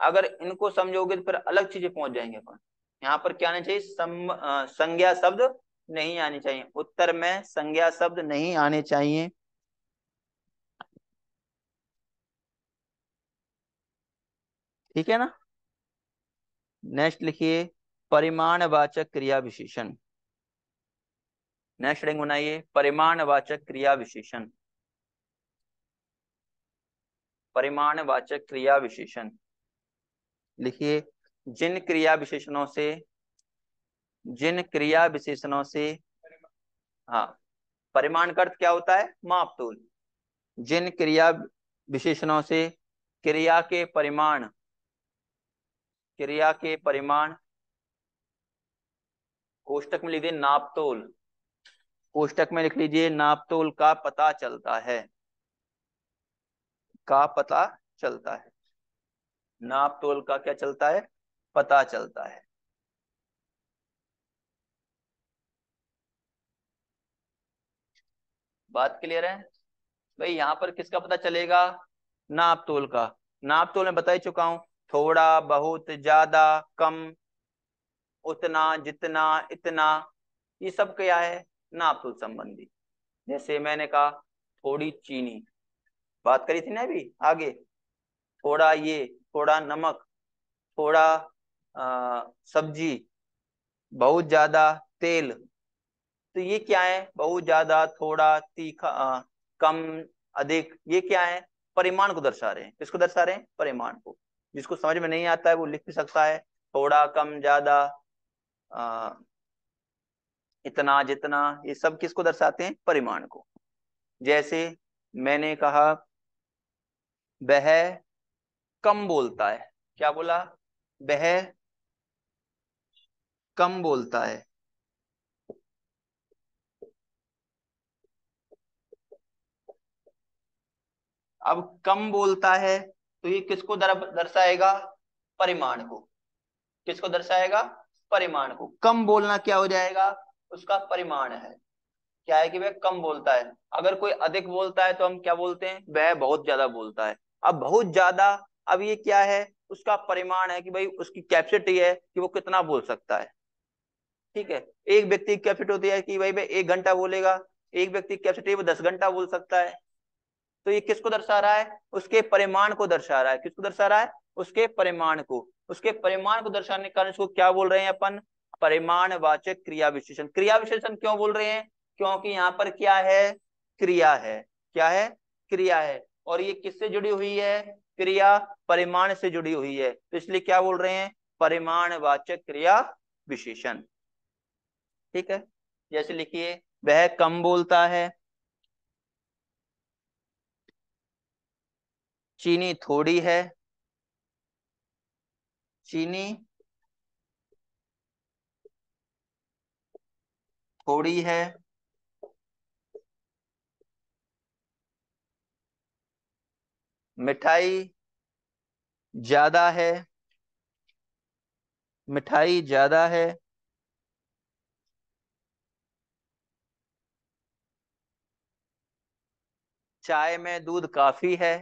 अगर इनको समझोगे तो फिर अलग चीजें पहुंच जाएंगे अपन। यहाँ पर क्या आना चाहिए, संज्ञा शब्द नहीं आनी चाहिए, उत्तर में संज्ञा शब्द नहीं आने चाहिए। ठीक है ना। नेक्स्ट लिखिए परिमाणवाचक क्रिया विशेषण। नेक्स्ट हेडिंग बनाइए परिमाणवाचक क्रिया विशेषण। परिमाणवाचक क्रिया विशेषण लिखिए जिन क्रिया विशेषणों से, हाँ, परिमाण का अर्थ क्या होता है, माप तोल। जिन क्रिया विशेषणों से क्रिया के परिमाण कोष्टक में लिख दिए नापतोल, कोष्टक में लिख लीजिए नापतोल का पता चलता है, का पता चलता है। नापतोल का क्या चलता है, पता चलता है। बात क्लियर है भाई। यहाँ पर किसका पता चलेगा, नापतोल का। नापतोल में बता ही चुका हूं, थोड़ा, बहुत, ज्यादा, कम, उतना, जितना, इतना, ये सब क्या है, नापतोल संबंधी। जैसे मैंने कहा थोड़ी चीनी, बात करी थी ना अभी आगे, थोड़ा ये, थोड़ा नमक, थोड़ा सब्जी, बहुत ज्यादा तेल। तो ये क्या है, बहुत ज्यादा, थोड़ा, तीखा, कम, अधिक, ये क्या है, परिमाण को दर्शा रहे हैं। किसको दर्शा रहे हैं, परिमाण को। जिसको समझ में नहीं आता है वो लिख भी सकता है, थोड़ा, कम, ज्यादा, अ, इतना, जितना, ये सब किसको दर्शाते हैं, परिमाण को। जैसे मैंने कहा वह कम बोलता है, क्या बोला, वह कम बोलता है। अब कम बोलता है तो ये किसको दर्शाएगा, परिमाण को। किसको दर्शाएगा, परिमाण को। कम बोलना क्या हो जाएगा, उसका परिमाण है। क्या है कि वह कम बोलता है। अगर कोई अधिक बोलता है तो हम क्या बोलते हैं, वह बहुत ज्यादा बोलता है। अब बहुत ज्यादा, अब ये क्या है, उसका परिमाण है कि भाई उसकी कैपेसिटी है कि वो कितना बोल सकता है। ठीक है, एक व्यक्ति की कैपेसिटी होती है कि भाई वह 1 घंटा बोलेगा, एक व्यक्ति की कैपेसिटी वो 10 घंटा बोल सकता है। तो ये किसको दर्शा रहा है, उसके परिमाण को दर्शा रहा है। किसको दर्शा रहा है, उसके परिमाण को। उसके परिमाण को दर्शाने के कारण इसको क्या बोल रहे हैं अपन, परिमाणवाचक क्रिया विशेषण। क्रिया विशेषण क्यों बोल रहे हैं, क्योंकि यहाँ पर क्या है, क्रिया है। क्या है, क्रिया है। और ये किससे जुड़ी हुई है, क्रिया परिमाण से जुड़ी हुई है, तो इसलिए क्या बोल रहे हैं, परिमाणवाचक क्रिया विशेषण। ठीक है, जैसे लिखिए वह कम बोलता है, चीनी थोड़ी है, चीनी थोड़ी है, मिठाई ज्यादा है, मिठाई ज्यादा है, चाय में दूध काफी है,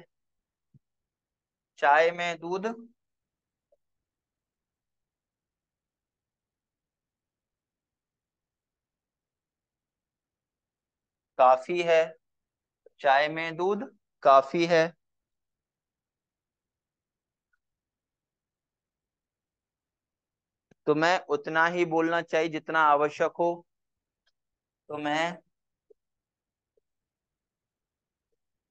चाय में दूध काफी है, चाय में दूध काफी है। तो मैं उतना ही बोलना चाहिए जितना आवश्यक हो, तो मैं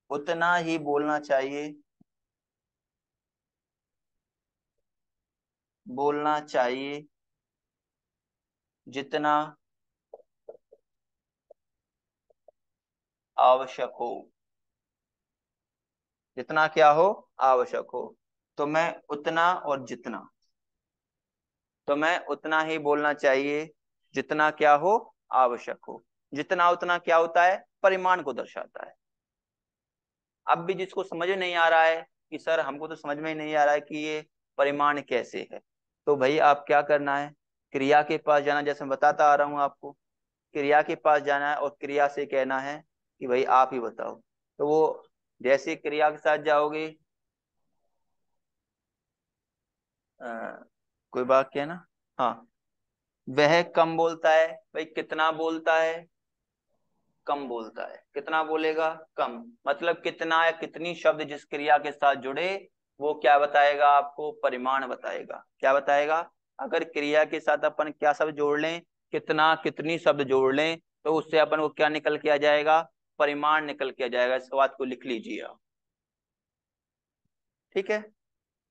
उतना ही बोलना चाहिए, बोलना चाहिए जितना आवश्यक हो, जितना क्या हो, आवश्यक हो। तो मैं उतना और जितना, तो मैं उतना ही बोलना चाहिए जितना क्या हो, आवश्यक हो। जितना उतना क्या होता है, परिमाण को दर्शाता है। अब भी जिसको समझ में नहीं आ रहा है कि सर हमको तो समझ में ही नहीं आ रहा है कि ये परिमाण कैसे है, तो भाई आप क्या करना है, क्रिया के पास जाना। जैसे मैं बताता आ रहा हूँ आपको, क्रिया के पास जाना है और क्रिया से कहना है कि भाई आप ही बताओ। तो वो जैसे क्रिया के साथ जाओगे, कोई वाक्य है ना। हाँ, वह कम बोलता है। भाई कितना बोलता है? कम बोलता है। कितना बोलेगा? कम। मतलब कितना या कितनी शब्द जिस क्रिया के साथ जुड़े वो क्या बताएगा आपको? परिमाण बताएगा। क्या बताएगा? अगर क्रिया के साथ अपन क्या शब्द जोड़ लें, कितना कितनी शब्द जोड़ लें, तो उससे अपन को क्या निकल के आ जाएगा? परिमाण निकल के आ जाएगा। इस बात को लिख लीजिए आप। ठीक है।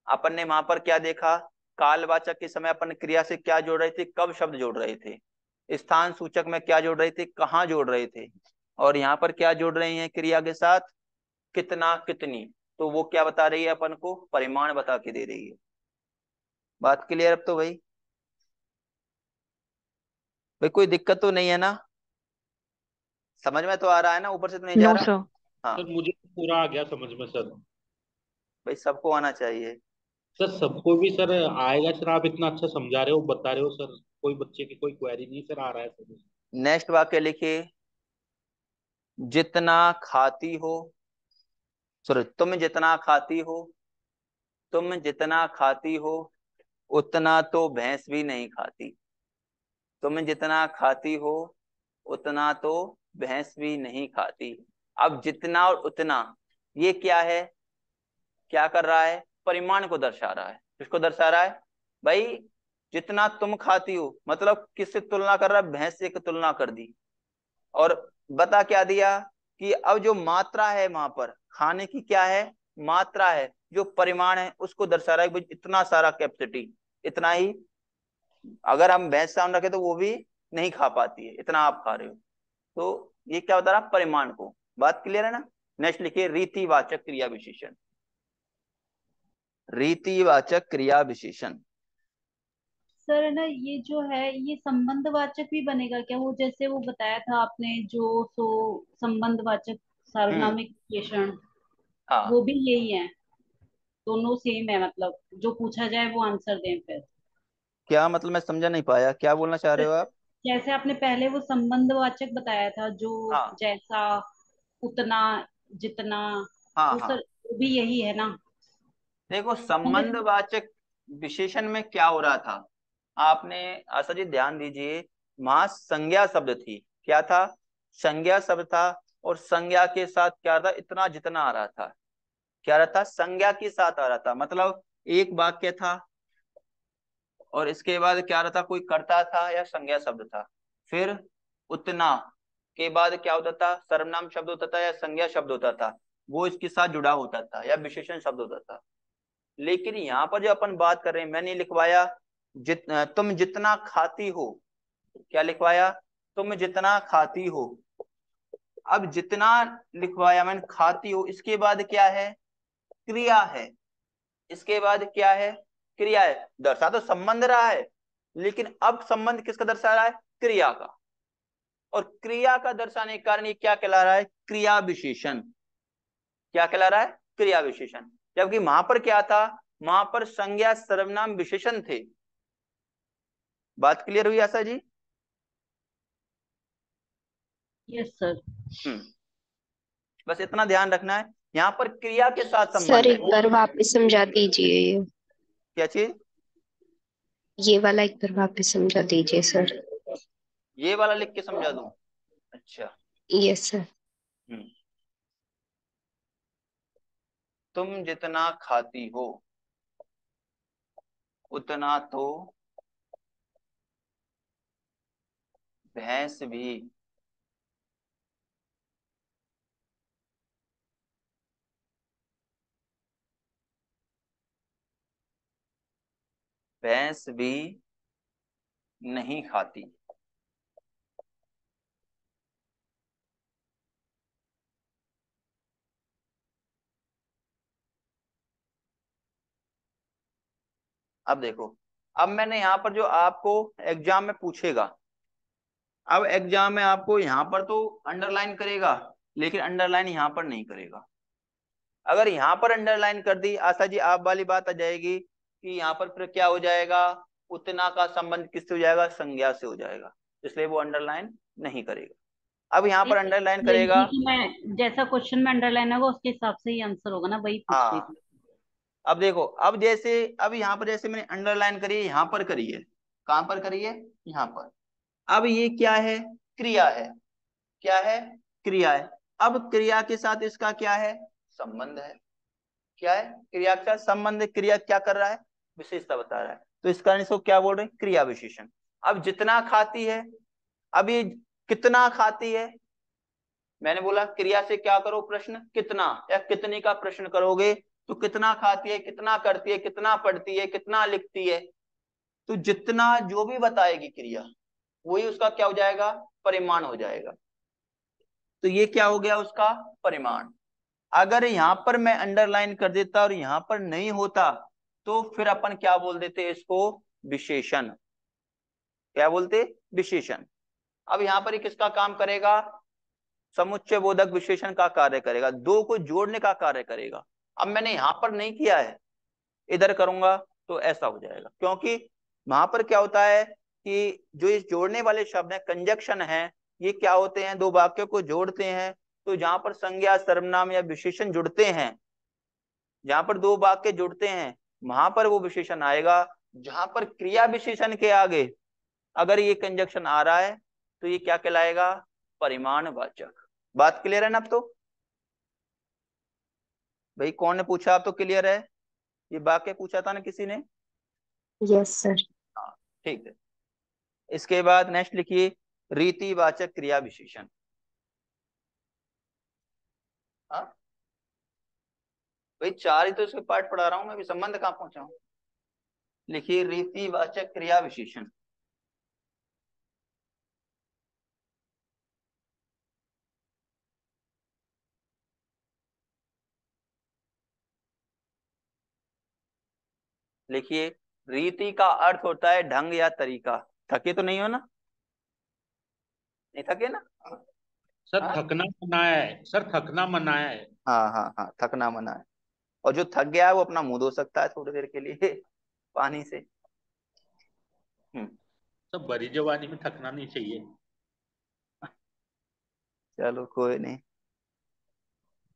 अपन ने वहां पर क्या देखा? कालवाचक के समय अपन क्रिया से क्या जोड़ रहे थे? कब शब्द जोड़ रहे थे। स्थान सूचक में क्या जोड़ रहे थे? कहाँ जोड़ रहे थे। और यहाँ पर क्या जोड़ रहे हैं क्रिया के साथ? कितना कितनी। तो वो क्या बता रही है अपन को? परिमाण बता के दे रही है। बात क्लियर अब तो भाई? भाई कोई दिक्कत तो नहीं है ना? समझ में तो आ रहा है ना? ऊपर से तो नहीं जा नो रहा? सर। सर हाँ। मुझे पूरा आ गया समझ में सर। भाई सबको आना चाहिए। सर सबको भी सर आएगा सर, आप इतना अच्छा समझा रहे हो, बता रहे हो सर, कोई बच्चे की कोई क्वेरी नहीं सर, आ रहा है सर। नेक्स्ट वाक्य लिखिए। जितना खाती हो, सॉरी, तुम जितना खाती हो, तुम जितना खाती हो उतना तो भैंस भी नहीं खाती। तुम जितना खाती हो उतना तो भैंस भी नहीं खाती। अब जितना और उतना, ये क्या है? क्या कर रहा है? परिमाण को दर्शा रहा है। किसको दर्शा रहा है? भाई जितना तुम खाती हो, मतलब किससे तुलना कर रहा है? भैंस से तुलना कर दी। और बता क्या दिया? कि अब जो मात्रा है वहां पर खाने की, क्या है? मात्रा है। जो परिमाण है उसको दर्शा रहा है। भाई इतना सारा कैपेसिटी, इतना ही। अगर हम भैंस सामने रखे तो वो भी नहीं खा पाती है, इतना आप खा रहे हो। तो ये क्या बता रहा? परिमाण को। बात क्लियर है ना? नेक्स्ट लिखिए रीतिवाचक क्रिया विशेषण। रीतिवाचक क्रिया विशेषण। सर है ना, ये जो है ये संबंधवाचक भी बनेगा क्या? वो जैसे वो बताया था आपने, जो सो संबंधवाचक हम्म। सार्वनामिक विशेषण, हाँ। वो भी यही है? दोनों सेम है मतलब, जो पूछा जाए वो आंसर दें फिर? क्या मतलब? मैं समझा नहीं पाया, क्या बोलना चाह तो रहे हो आप? जैसे आपने पहले वो संबंधवाचक बताया था, जो हाँ जैसा, उतना, जितना, हाँ तो हाँ। सर वो भी यही है ना? देखो समझ। संबंधवाचक विशेषण में क्या हो रहा था? आपने, आशा जी ध्यान दीजिए, वहां संज्ञा शब्द थी। क्या था? संज्ञा शब्द था। और संज्ञा के साथ क्या था? इतना जितना आ रहा था। क्या रहा था? संज्ञा के साथ आ रहा था। मतलब एक वाक्य था और इसके बाद क्या रहा था? कोई कर्ता था या संज्ञा शब्द था। फिर उतना के बाद क्या होता था? सर्वनाम शब्द होता था या संज्ञा शब्द होता था। वो इसके साथ जुड़ा होता था या विशेषण शब्द होता था। लेकिन यहाँ पर जो अपन बात कर रहे हैं, मैंने लिखवाया तुम जितना खाती हो। क्या लिखवाया? तुम जितना खाती हो। अब जितना लिखवाया मैंने, खाती हो, इसके बाद क्या है? क्रिया है। इसके बाद क्या है? क्रिया है। दर्शा तो संबंध रहा है, लेकिन अब संबंध किसका दर्शा रहा है? क्रिया का। और क्रिया का दर्शाने के कारण ये क्या कहला रहा है? क्रिया विशेषण। क्या कहला रहा है? क्रिया विशेषण। जबकि वहां पर क्या था? वहां पर संज्ञा सर्वनाम विशेषण थे। बात क्लियर हुई आशा जी? Yes sir. हम्म। बस इतना ध्यान रखना है, यहाँ पर क्रिया के साथ सर संबंध एक है। बार वापस समझा दीजिए क्या चीज? ये वाला एक बार वापस समझा दीजिए सर। ये वाला लिख के समझा दूं? अच्छा। Yes sir. हम्म। तुम जितना खाती हो उतना तो भैंस भी भैंस भी नहीं खाती। अब देखो, अब मैंने यहाँ पर जो आपको एग्जाम में पूछेगा, अब एग्जाम में आपको यहाँ पर तो अंडरलाइन करेगा, लेकिन अंडरलाइन यहाँ पर नहीं करेगा। अगर यहाँ पर अंडरलाइन कर दी आशा जी, आप वाली बात आ जाएगी कि यहाँ पर फिर क्या हो जाएगा? उतना का संबंध किससे हो जाएगा? संज्ञा से हो जाएगा। इसलिए वो अंडरलाइन नहीं करेगा। अब यहाँ पर अंडरलाइन करेगा। देखिए, मैं जैसा क्वेश्चन में अंडरलाइन होगा उसके हिसाब से ही आंसर होगा ना, वही पूछ रही हाँ, थी। अब देखो, अब जैसे, अब यहाँ पर जैसे मैंने अंडरलाइन करी है, यहाँ पर करी है, कहाँ पर करी है, यहाँ पर। अब ये क्या है, क्रिया है, क्या है, क्रिया है। अब क्रिया के साथ इसका क्या है, संबंध है, क्या है, क्रिया के साथ संबंध है। क्रिया क्या कर रहा है, विशेषता बता रहा है, तो इस कारण इसको क्या बोल रहे हैं, क्रिया विशेषण। अब जितना खाती है, अब ये कितना खाती है, मैंने बोला क्रिया से क्या करो प्रश्न, कितना या कितने का प्रश्न करोगे, तो कितना खाती है, कितना करती है, कितना पढ़ती है, कितना लिखती है, तो जितना जो भी बताएगी क्रिया, वही उसका क्या हो जाएगा, परिमाण हो जाएगा। तो ये क्या हो गया उसका परिमाण। अगर यहां पर मैं अंडरलाइन कर देता और यहां पर नहीं होता, तो फिर अपन क्या बोल देते इसको, विशेषण। क्या बोलते, विशेषण। अब यहां पर ये किसका काम करेगा, समुच्चय बोधक विशेषण का कार्य करेगा, दो को जोड़ने का कार्य करेगा। अब मैंने यहां पर नहीं किया है, इधर करूंगा तो ऐसा हो जाएगा, क्योंकि वहां पर क्या होता है कि जो इस जोड़ने वाले शब्द है, कंजक्शन है, ये क्या होते हैं, दो वाक्यों को जोड़ते हैं। तो जहां पर संज्ञा, सर्वनाम या विशेषण जुड़ते हैं, जहां पर दो वाक्य जुड़ते हैं, वहां पर वो विशेषण आएगा। जहां पर क्रिया विशेषण के आगे अगर ये कंजक्शन आ रहा है, तो ये क्या कहलाएगा, परिमाणवाचक। बात क्लियर है ना अब तो, भाई कौन ने पूछा, अब तो क्लियर है, ये वाक्य पूछा था ना किसी ने। Yes sir. हाँ, ठीक है। इसके बाद नेक्स्ट लिखिए, रीतिवाचक क्रिया विशेषण। हाँ भाई, चार ही तो इसके पार्ट पढ़ा रहा हूं मैं, अभी संबंध कहाँ पहुंचा हूं। लिखिए रीतिवाचक क्रिया विशेषण। लिखिए, रीति का अर्थ होता है ढंग या तरीका। थके तो नहीं हो ना, नहीं थके ना। सर हाँ थकना मना है, सर थकना मना है। हाँ हाँ हाँ, थकना मना है। और जो थक गया है वो अपना मुंह धो सकता है थोड़ी देर के लिए पानी से। हम्म। सर भरी जवानी में थकना नहीं चाहिए। चलो कोई नहीं।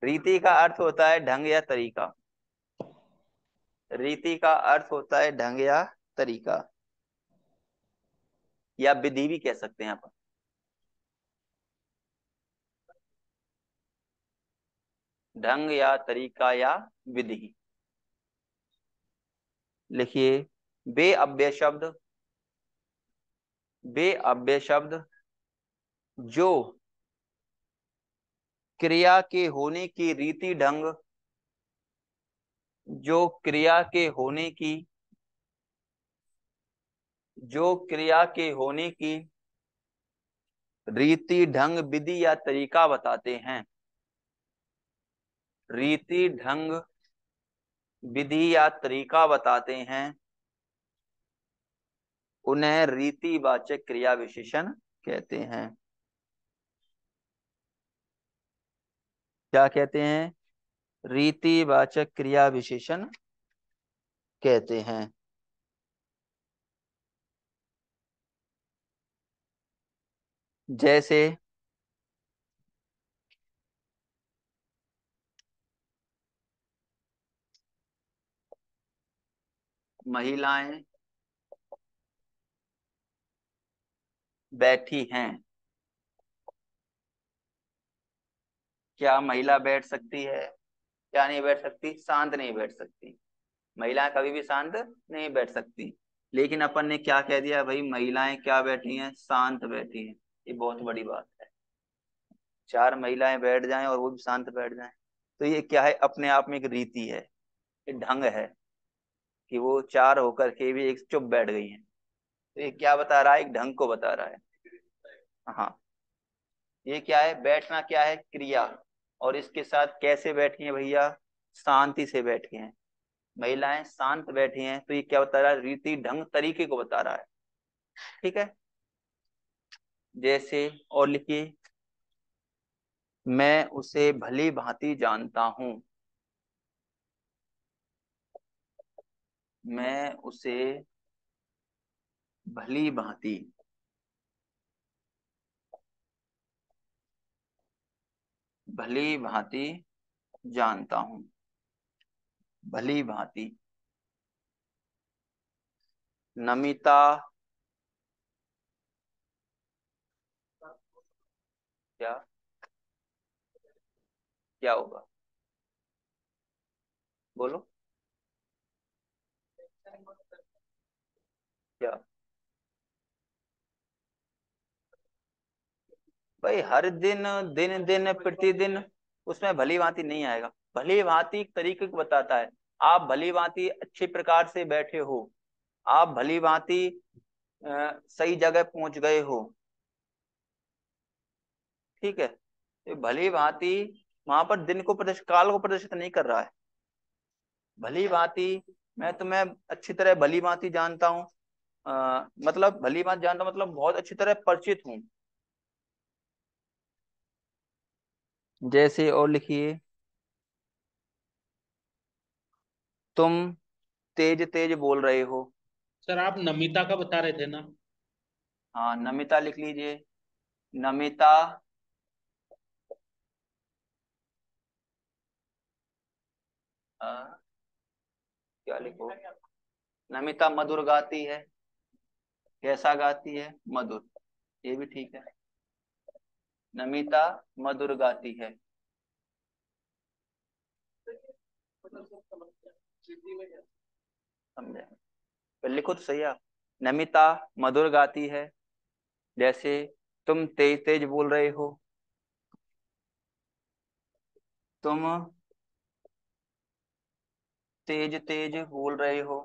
रीति का अर्थ होता है ढंग या तरीका। रीति का अर्थ होता है ढंग या तरीका, या विधि भी कह सकते हैं अपन। ढंग या तरीका या विधि। लिखिए, बे अव्यय शब्द, बे अव्यय शब्द जो क्रिया के होने की रीति ढंग, जो क्रिया के होने की, जो क्रिया के होने की रीति ढंग, विधि या तरीका बताते हैं। रीति ढंग, विधि या तरीका बताते हैं, उन्हें रीतिवाचक क्रिया विशेषण कहते हैं। क्या कहते हैं, रीतिवाचक क्रिया विशेषण कहते हैं। जैसे महिलाएं बैठी हैं। क्या महिला बैठ सकती है, क्या नहीं बैठ सकती, शांत नहीं बैठ सकती। महिलाएं कभी भी शांत नहीं बैठ सकती। लेकिन अपन ने क्या कह दिया भाई, महिलाएं क्या बैठी हैं, शांत बैठी हैं। ये बहुत बड़ी बात है। चार महिलाएं बैठ जाएं और वो भी शांत बैठ जाएं, तो ये क्या है, अपने आप में एक रीति है, एक ढंग है, कि वो चार होकर के भी एक चुप बैठ गई हैं। तो ये क्या बता रहा है, एक ढंग को बता रहा है। हाँ, ये क्या है, बैठना क्या है, क्रिया। और इसके साथ कैसे बैठी हैं भैया, शांति से बैठी हैं। महिलाएं शांत बैठी हैं, तो ये क्या बता रहा है, रीति ढंग तरीके को बता रहा है। ठीक है। जैसे और लिखिए, मैं उसे भली भांति जानता हूं। मैं उसे भली भांति, भली भांति जानता हूं। भली भांति। नमिता क्या क्या होगा, बोलो क्या। भाई हर दिन, दिन दिन प्रतिदिन, उसमें भली भांति नहीं आएगा। भली भांति एक तरीके को बताता है। आप भली भांति अच्छे प्रकार से बैठे हो, आप भली भांति सही जगह पहुंच गए हो, ठीक है। तो भली भांति वहां पर दिन को प्रदर्शित, काल को प्रदर्शित नहीं कर रहा है। भली भांति मैं तुम्हें अच्छी तरह भली भांति जानता हूँ, मतलब भली भांति जानता हूं मतलब बहुत अच्छी तरह परिचित हूँ। जैसे और लिखिए, तुम तेज तेज बोल रहे हो। सर आप नमिता का बता रहे थे ना। हाँ, नमिता लिख लीजिए। नमिता क्या लिखो, नमिता मधुर गाती है। कैसा गाती है, मधुर, ये भी ठीक है। नमिता मधुर गाती है। समझे, पर लिखो तो सही आप। नमिता मधुर गाती है, जैसे तुम तेज तेज बोल रहे हो। तुम तेज तेज बोल रहे हो।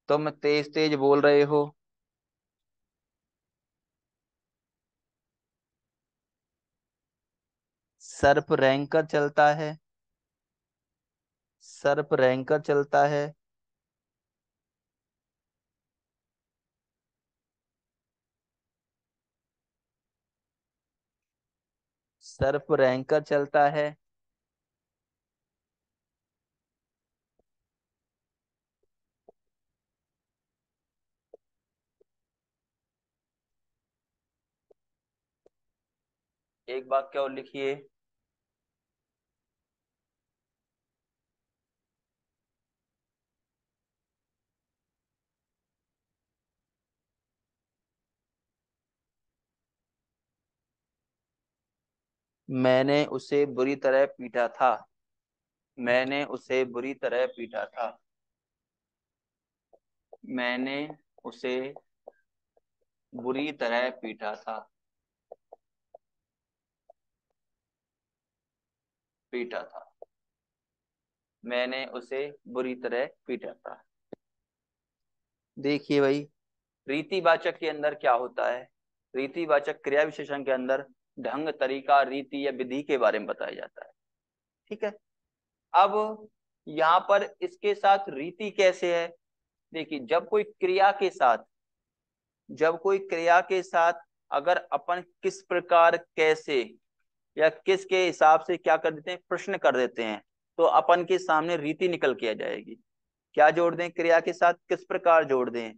तुम तेज तेज बोल रहे हो। सर्प रेंग चलता है। सर्प रेंग चलता है। सर्प रेंग चलता है। एक वाक्य और लिखिए। मैंने उसे बुरी तरह पीटा था। मैंने उसे बुरी तरह पीटा था। मैंने उसे बुरी तरह पीटा था। पीटा था। मैंने उसे बुरी तरह पीटा था। देखिए भाई, रीतिवाचक के अंदर क्या होता है। रीतिवाचक क्रिया विशेषण के अंदर ढंग, तरीका, रीति या विधि के बारे में बताया जाता है, ठीक है। अब यहाँ पर इसके साथ रीति कैसे है। देखिए, जब कोई क्रिया के साथ अगर अपन किस प्रकार, कैसे या किसके हिसाब से क्या कर देते हैं, प्रश्न कर देते हैं, तो अपन के सामने रीति निकल के आ जाएगी। क्या जोड़ दें क्रिया के साथ, किस प्रकार जोड़ दें,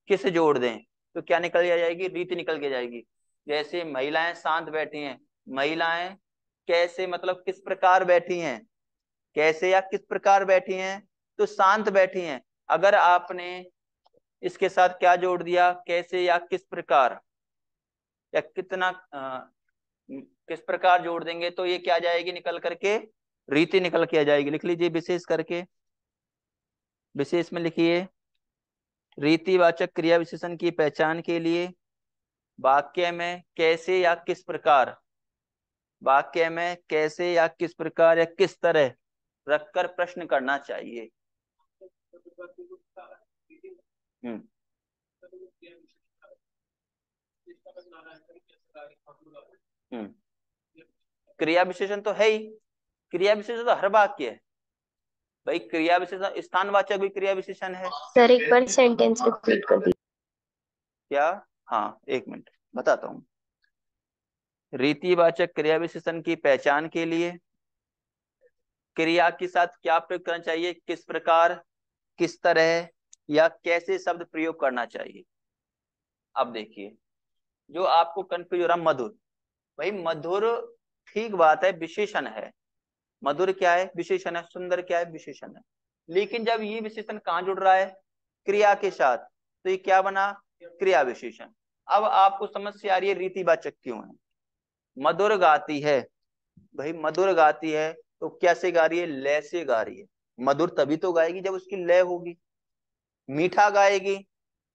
किस जोड़ दें, तो क्या निकल के आ जाएगी, रीति निकल के जाएगी। जैसे महिलाएं शांत बैठी हैं। महिलाएं कैसे मतलब किस प्रकार बैठी हैं, कैसे या किस प्रकार बैठी हैं, तो शांत बैठी हैं। अगर आपने इसके साथ क्या जोड़ दिया, कैसे या किस प्रकार या कितना किस प्रकार जोड़ देंगे, तो ये क्या जाएगी निकल करके, रीति निकल के आ जाएगी। लिख लीजिए विशेष करके, विशेष में लिखिए, रीतिवाचक क्रिया विशेषण की पहचान के लिए वाक्य में कैसे या किस प्रकार, वाक्य में कैसे या किस प्रकार या किस तरह रखकर प्रश्न करना चाहिए। हम्म हम्म क्रिया विशेषण तो है ही। क्रिया विशेषण तो हर वाक्य है भाई। क्रिया विशेषण स्थानवाचक भी क्रिया विशेषण है। सर एक बार सेंटेंस रिपीट कर दीजिए। क्या, हाँ एक मिनट बताता हूँ। रीतिवाचक क्रिया विशेषण की पहचान के लिए क्रिया के साथ क्या प्रयोग करना चाहिए, किस प्रकार, किस तरह या कैसे शब्द प्रयोग करना चाहिए। अब देखिए, जो आपको कंफ्यूज हो रहा, मधुर। भाई मधुर ठीक बात है, विशेषण है। मधुर क्या है? विशेषण है। सुंदर क्या है? विशेषण है। लेकिन जब ये विशेषण कहाँ जुड़ रहा है? क्रिया के साथ, तो ये क्या बना? क्रिया विशेषण। अब आपको समस्या आ रही है रीतिवाचक क्यों है। मधुर गाती है, भाई मधुर गाती है तो कैसे गा रही है? लय से गा रही है। मधुर तभी तो गाएगी जब उसकी लय होगी। मीठा गाएगी,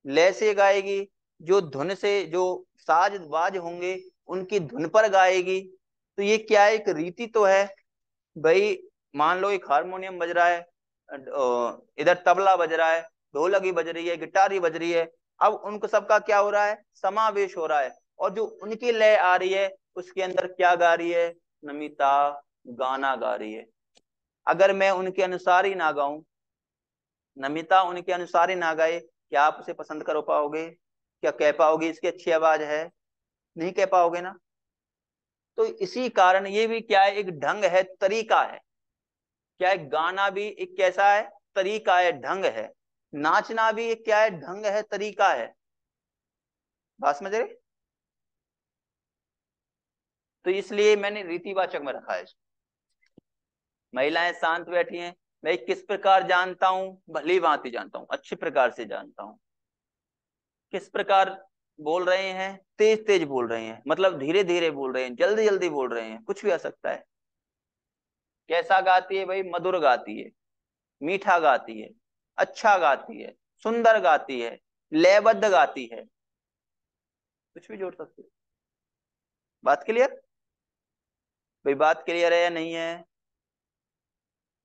लय से गाएगी। जो धुन से, जो साज बाज होंगे उनकी धुन पर गाएगी। तो ये क्या है? एक रीति तो है। भाई मान लो एक हारमोनियम बज रहा है, इधर तबला बज रहा है, ढोलकी बज रही है, गिटार ही बज रही है। अब उनको सबका क्या हो रहा है? समावेश हो रहा है। और जो उनकी लय आ रही है उसके अंदर क्या गा रही है? नमिता गाना गा रही है। अगर मैं उनके अनुसार ही ना गाऊं, नमिता उनके अनुसार ही ना गाए, क्या आप उसे पसंद कर पाओगे? क्या कह पाओगे इसकी अच्छी आवाज है? नहीं कह पाओगे ना। तो इसी कारण ये भी क्या है? एक ढंग है, तरीका है। क्या है? गाना भी एक कैसा है? तरीका है, ढंग है। नाचना भी एक क्या है? ढंग है, तरीका है। बात समझ रहे? तो इसलिए मैंने रीतिवाचक में रखा है इसको। महिलाएं शांत बैठी हैं, मैं किस प्रकार जानता हूं? भली भांति जानता हूं, अच्छे प्रकार से जानता हूं। किस प्रकार बोल रहे हैं? तेज तेज बोल रहे हैं, मतलब धीरे धीरे बोल रहे हैं, जल्दी जल्दी बोल रहे हैं, कुछ भी आ सकता है। कैसा गाती है? भाई मधुर गाती है, मीठा गाती है, अच्छा गाती है, सुंदर गाती है, लयबद्ध गाती है। कुछ भी जोड़ सकते हो। बात क्लियर? भाई बात क्लियर है या नहीं है?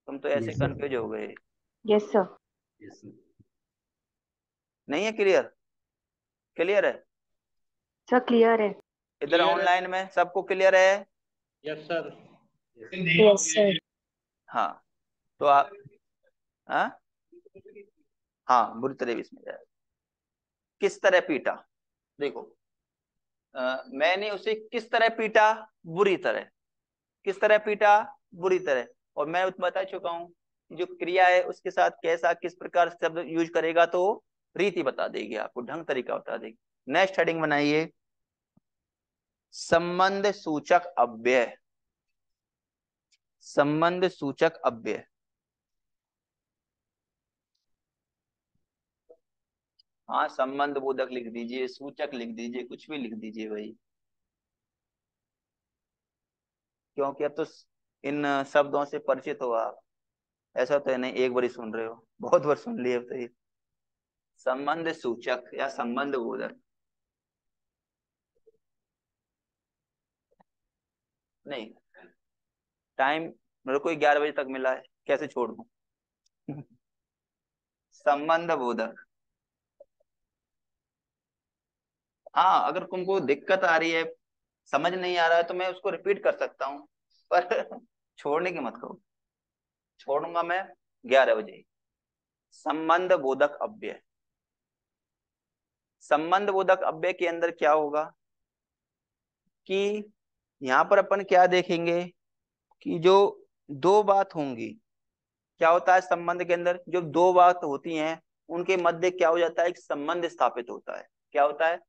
तुम तो ऐसे यस सर। कंफ्यूज हो गए। Yes sir. Yes sir. नहीं है क्लियर? क्लियर है? सर क्लियर है। इधर क्लियर है। ऑनलाइन में सबको क्लियर है? Yes sir. Yes sir. हाँ। तो आप, हाँ हाँ, बुरी तरह भी इसमें जाए। किस तरह पीटा? देखो, मैंने उसे किस तरह पीटा? बुरी तरह। किस तरह पीटा? बुरी तरह। और मैं बता चुका हूं, जो क्रिया है उसके साथ कैसा, किस प्रकार शब्द यूज करेगा तो रीति बता देगी, आपको ढंग तरीका बता देगी। नेक्स्ट हेडिंग बनाइए, संबंध सूचक अव्यय। संबंध सूचक अव्यय। हाँ, संबंध बोधक लिख दीजिए, सूचक लिख दीजिए, कुछ भी लिख दीजिए भाई। क्योंकि अब तो इन शब्दों से परिचित हो आप। ऐसा तो है नहीं एक बार ही सुन रहे हो, बहुत बार सुन लिए अब तो ये। संबंध सूचक या संबंध बोधक। नहीं, टाइम मेरे को 11 बजे तक मिला है, कैसे छोड़ दूं? संबंध बोधक। हाँ, अगर तुमको दिक्कत आ रही है, समझ नहीं आ रहा है, तो मैं उसको रिपीट कर सकता हूँ, पर छोड़ने की मत करो। छोड़ूंगा मैं 11 बजे। संबंध बोधक अव्यय। संबंध बोधक अव्यय के अंदर क्या होगा कि यहाँ पर अपन क्या देखेंगे कि जो दो बात होंगी, क्या होता है संबंध के अंदर? जो दो बात होती हैं उनके मध्य क्या हो जाता है? एक संबंध स्थापित होता है। क्या होता है?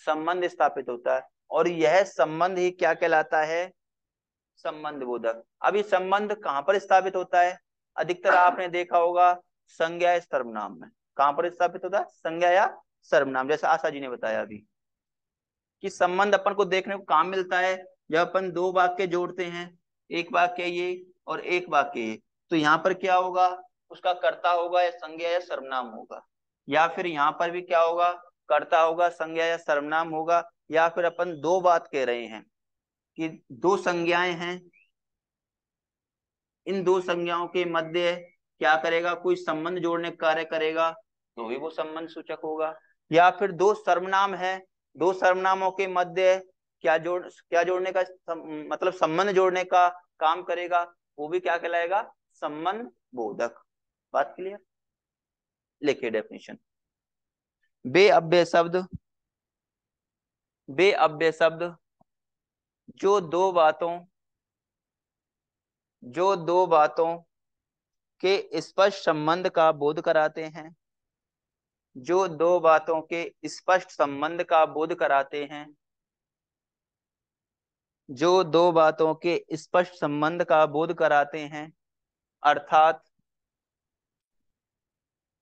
संबंध स्थापित होता है। और यह संबंध ही क्या कहलाता है? संबंध बोधक। अब ये संबंध कहाँ पर स्थापित होता है? अधिकतर आपने देखा होगा संज्ञा या सर्वनाम में। कहाँ पर स्थापित होता है? संज्ञा या सर्वनाम। जैसे आशा जी ने बताया अभी कि संबंध अपन को देखने को कहाँ मिलता है? जब अपन दो वाक्य जोड़ते हैं, एक वाक्य ये और एक वाक्य ये, तो यहाँ पर क्या होगा? उसका कर्ता होगा या संज्ञा या सर्वनाम होगा। या फिर यहाँ पर भी क्या होगा? कर्ता होगा, संज्ञा या सर्वनाम होगा। या फिर अपन दो बात कह रहे हैं कि दो संज्ञाएं हैं, इन दो संज्ञाओं के मध्य क्या करेगा? कोई संबंध जोड़ने का कार्य करेगा, तो भी वो संबंध सूचक होगा। या फिर दो सर्वनाम है, दो सर्वनामों के मध्य क्या जोड़ने का मतलब संबंध जोड़ने का काम करेगा, वो भी क्या कहलाएगा? संबंध बोधक। बात क्लियर? लिखिए डेफिनेशन। बे अव्यय शब्द। बे अव्यय शब्द जो दो बातों, जो दो बातों के स्पष्ट संबंध का बोध कराते हैं, जो दो बातों के स्पष्ट संबंध का बोध कराते हैं, जो दो बातों के स्पष्ट संबंध का बोध कराते हैं, अर्थात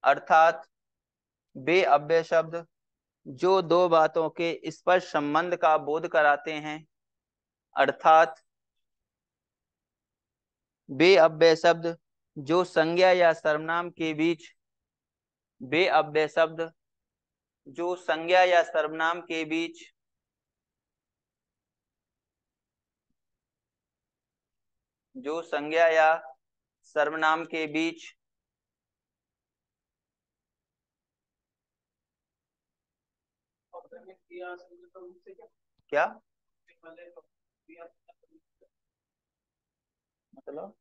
अर्थात बे अव्यय शब्द जो दो बातों के स्पष्ट संबंध का बोध कराते हैं, अर्थात बे अव्यय शब्द जो संज्ञा या सर्वनाम के बीच बे अव्यय शब्द जो संज्ञा या सर्वनाम के बीच जो संज्ञा या सर्वनाम के बीच क्या मतलब,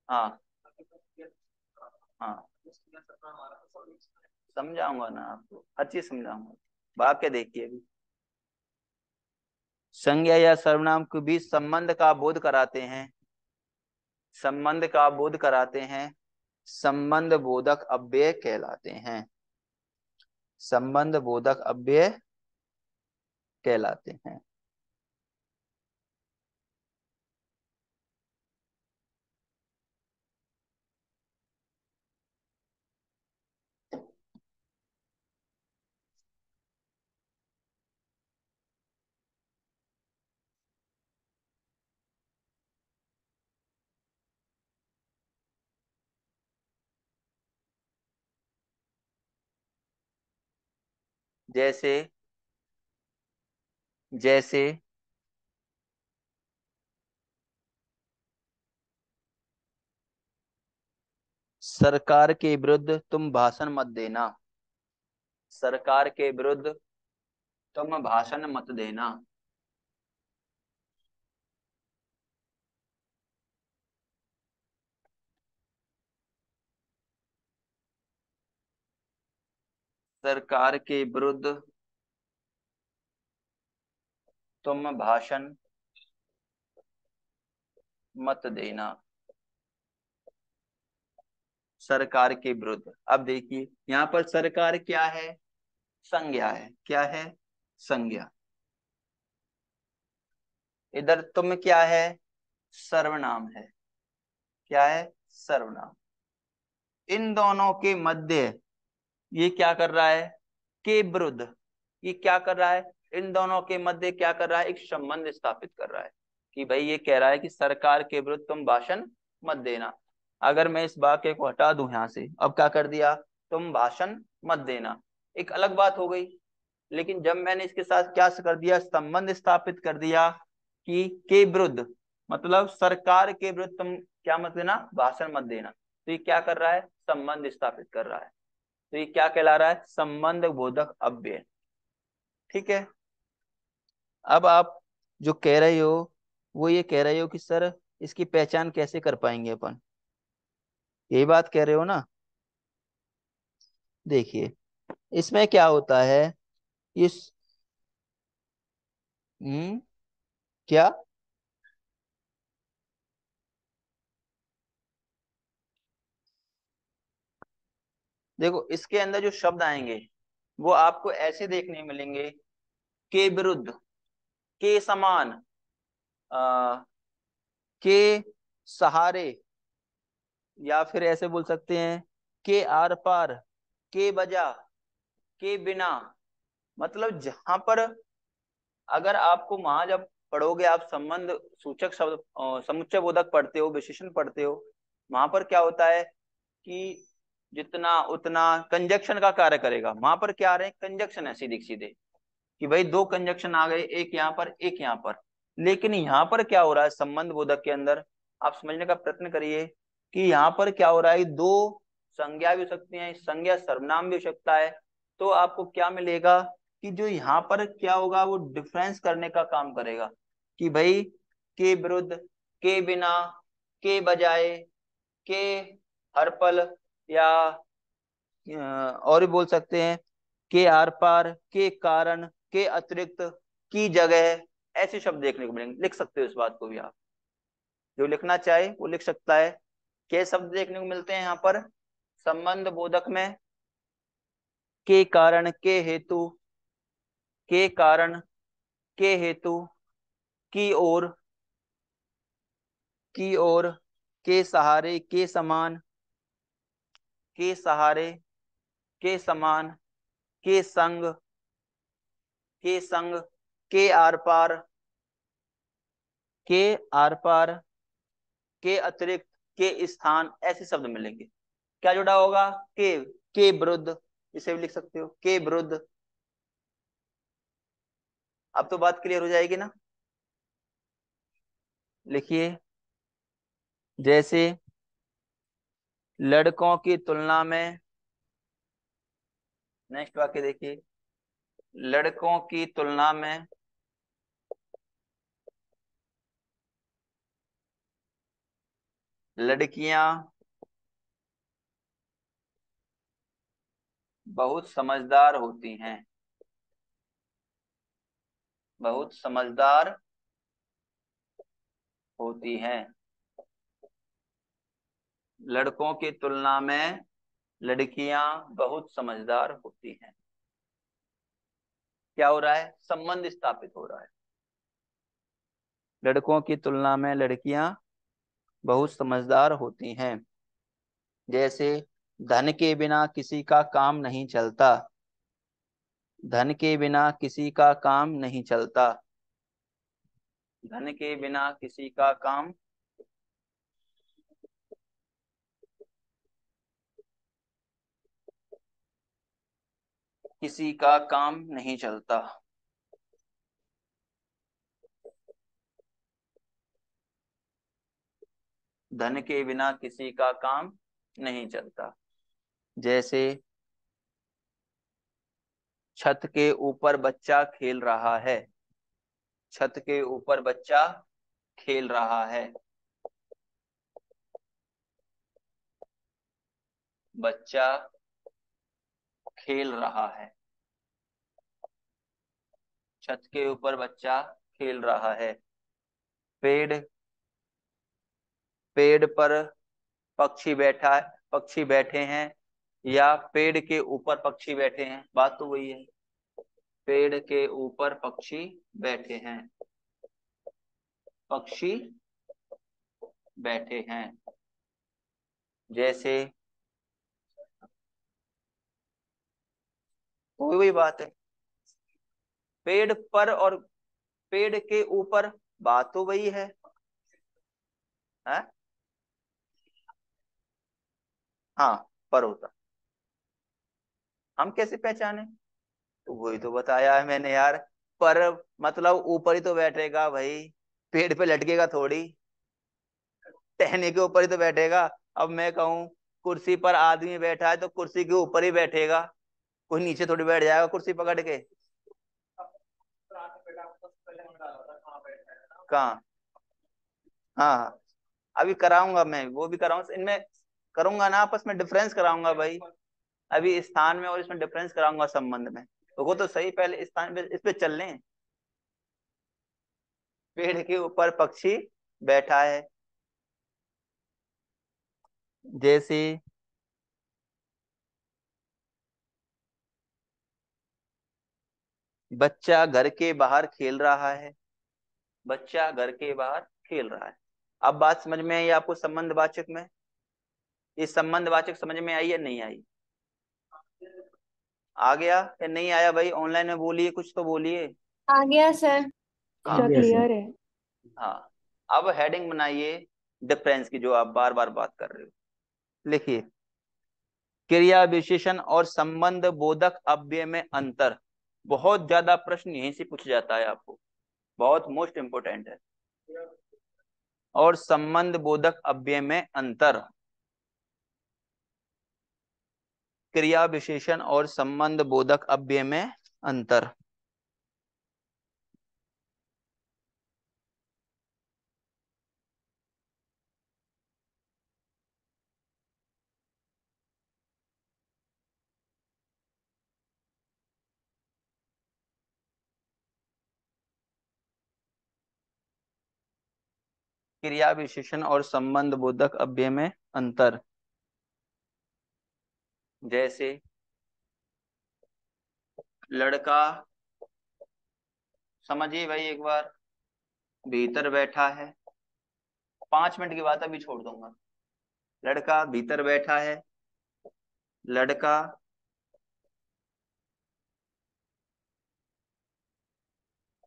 हाँ हाँ समझाऊंगा ना आपको, हर चीज समझाऊंगा। वाक्य देखिए अभी, संज्ञा या सर्वनाम के बीच संबंध का बोध कराते हैं, संबंध का बोध कराते हैं, संबंध बोधक अव्यय कहलाते हैं, संबंध बोधक अव्यय कहलाते हैं। जैसे जैसे सरकार के विरुद्ध तुम भाषण मत देना, सरकार के विरुद्ध तुम भाषण मत देना। सरकार के विरुद्ध तुम भाषण मत देना, सरकार के विरुद्ध। अब देखिए यहाँ पर सरकार क्या है, संज्ञा है। क्या है, संज्ञा। इधर तुम क्या है, सर्वनाम है। क्या है, सर्वनाम। इन दोनों के मध्य ये क्या कर रहा है, के विरुद्ध ये क्या कर रहा है, इन दोनों के मध्य क्या कर रहा है, एक संबंध स्थापित कर रहा है कि भाई ये कह रहा है कि सरकार के विरुद्ध तुम भाषण मत देना। अगर मैं इस वाक्य को हटा दूं यहां से, अब क्या कर दिया, तुम भाषण मत देना, एक अलग बात हो गई। लेकिन जब मैंने इसके साथ क्या कर दिया, संबंध स्थापित कर दिया कि के विरुद्ध, मतलब सरकार के विरुद्ध तुम क्या मत देना, भाषण मत देना, तो ये क्या कर रहा है, संबंध स्थापित कर रहा है। तो ये क्या कहला रहा है, संबंध बोधक अव्यय। ठीक है। अब आप जो कह रहे हो वो ये कह रहे हो कि सर इसकी पहचान कैसे कर पाएंगे अपन, यही बात कह रहे हो ना। देखिए इसमें क्या होता है, इस क्या, देखो इसके अंदर जो शब्द आएंगे वो आपको ऐसे देखने मिलेंगे, के विरुद्ध, के समान, आ, के सहारे, या फिर ऐसे बोल सकते हैं के आर पार, के बजा, के बिना। मतलब जहां पर अगर आपको वहां जब पढ़ोगे आप संबंध सूचक शब्द समुच्चय बोधक पढ़ते हो, विशेषण पढ़ते हो, वहां पर क्या होता है कि जितना उतना कंजक्शन का कार्य करेगा। वहां पर क्या आ रहे हैं, कंजक्शन है सीधे सीधे, कि भाई दो कंजक्शन आ गए, एक यहाँ पर एक यहाँ पर। लेकिन यहाँ पर क्या हो रहा है संबंध बोधक के अंदर, आप समझने का प्रयत्न करिए कि यहाँ पर क्या हो रहा है, दो संज्ञा भी हो सकती हैं, संज्ञा सर्वनाम भी हो सकता है। तो आपको क्या मिलेगा कि जो यहाँ पर क्या होगा वो डिफरेंस करने का काम करेगा कि भाई के विरुद्ध, के बिना, के बजाय, के हर पल, या और भी बोल सकते हैं के आर पार, के कारण, के अतिरिक्त, की जगह। ऐसे शब्द देखने को मिलेंगे, लिख सकते हो इस बात को भी आप, जो लिखना चाहे वो लिख सकता है। के शब्द देखने को मिलते हैं यहाँ पर संबंध बोधक में, के कारण, के हेतु, के कारण, के हेतु, की ओर, की ओर, के सहारे, के समान, के सहारे, के समान, के संग, के संग, के आर पार, के आर पार, के अतिरिक्त, के स्थान, ऐसे शब्द मिलेंगे। क्या जुड़ा होगा? के विरुद्ध, इसे भी लिख सकते हो के विरुद्ध। अब तो बात क्लियर हो जाएगी ना। लिखिए, जैसे लड़कों की तुलना में, नेक्स्ट वाक्य देखिए, लड़कों की तुलना में लड़कियां बहुत समझदार होती हैं, बहुत समझदार होती हैं। लड़कों की तुलना में लड़कियां बहुत समझदार होती हैं। क्या हो रहा है? संबंध स्थापित हो रहा है। लड़कों की तुलना में लड़कियां बहुत समझदार होती हैं। जैसे धन के बिना किसी का काम नहीं चलता, धन के बिना किसी का काम नहीं चलता, धन के बिना किसी का काम, किसी का काम नहीं चलता। धन के बिना किसी का काम नहीं चलता। जैसे छत के ऊपर बच्चा खेल रहा है, छत के ऊपर बच्चा खेल रहा है, बच्चा खेल रहा है, छत के ऊपर बच्चा खेल रहा है। पेड़, पेड़ पर पक्षी बैठा है, पक्षी बैठे हैं, या पेड़ के ऊपर पक्षी बैठे हैं, बात तो वही है। पेड़ के ऊपर पक्षी बैठे हैं, पक्षी बैठे हैं। जैसे वही वही बात है, पेड़ पर और पेड़ के ऊपर, बात तो वही है? हाँ, पर होता, हम कैसे पहचाने? तो वही तो बताया है मैंने यार। पर मतलब ऊपर ही तो बैठेगा भाई, पेड़ पे लटकेगा थोड़ी, टहनी के ऊपर ही तो बैठेगा। अब मैं कहूँ कुर्सी पर आदमी बैठा है तो कुर्सी के ऊपर ही बैठेगा, कोई नीचे थोड़ी बैठ जाएगा कुर्सी पकड़ के। कहाँ? हाँ हाँ, अभी कराऊंगा मैं, वो भी कराऊंगा इनमें, करूंगा ना, आपस में डिफरेंस कराऊंगा भाई। अभी स्थान में और इसमें डिफरेंस कराऊंगा संबंध में। तो वो तो सही, पहले स्थान पे इस पे चल लें। पेड़ के ऊपर पक्षी बैठा है। जैसे बच्चा घर के बाहर खेल रहा है, बच्चा घर के बाहर खेल रहा है। अब बात समझ में आई आपको संबंधवाचक में? ये संबंधवाचक समझ में आई या नहीं आई? आ गया या नहीं आया भाई? ऑनलाइन में बोलिए, कुछ तो बोलिए। आ गया सर। हाँ पूरा क्लियर है। हाँ, अब हेडिंग बनाइए डिफरेंस की, जो आप बार बार बात कर रहे हो। लिखिए, क्रिया विशेषण और संबंध बोधक अव्यय में अंतर। बहुत ज्यादा प्रश्न यहीं से पूछ जाता है आपको, बहुत मोस्ट इंपोर्टेंट है। और संबंध बोधक अव्यय में अंतर, क्रिया विशेषण और संबंध बोधक अव्यय में अंतर। क्रिया विशेषण और संबंध बोधक अव्यय में अंतर। जैसे लड़का, समझिए भाई एक बार, भीतर बैठा है। 5 मिनट की बात अभी छोड़ दूंगा। लड़का भीतर बैठा है। लड़का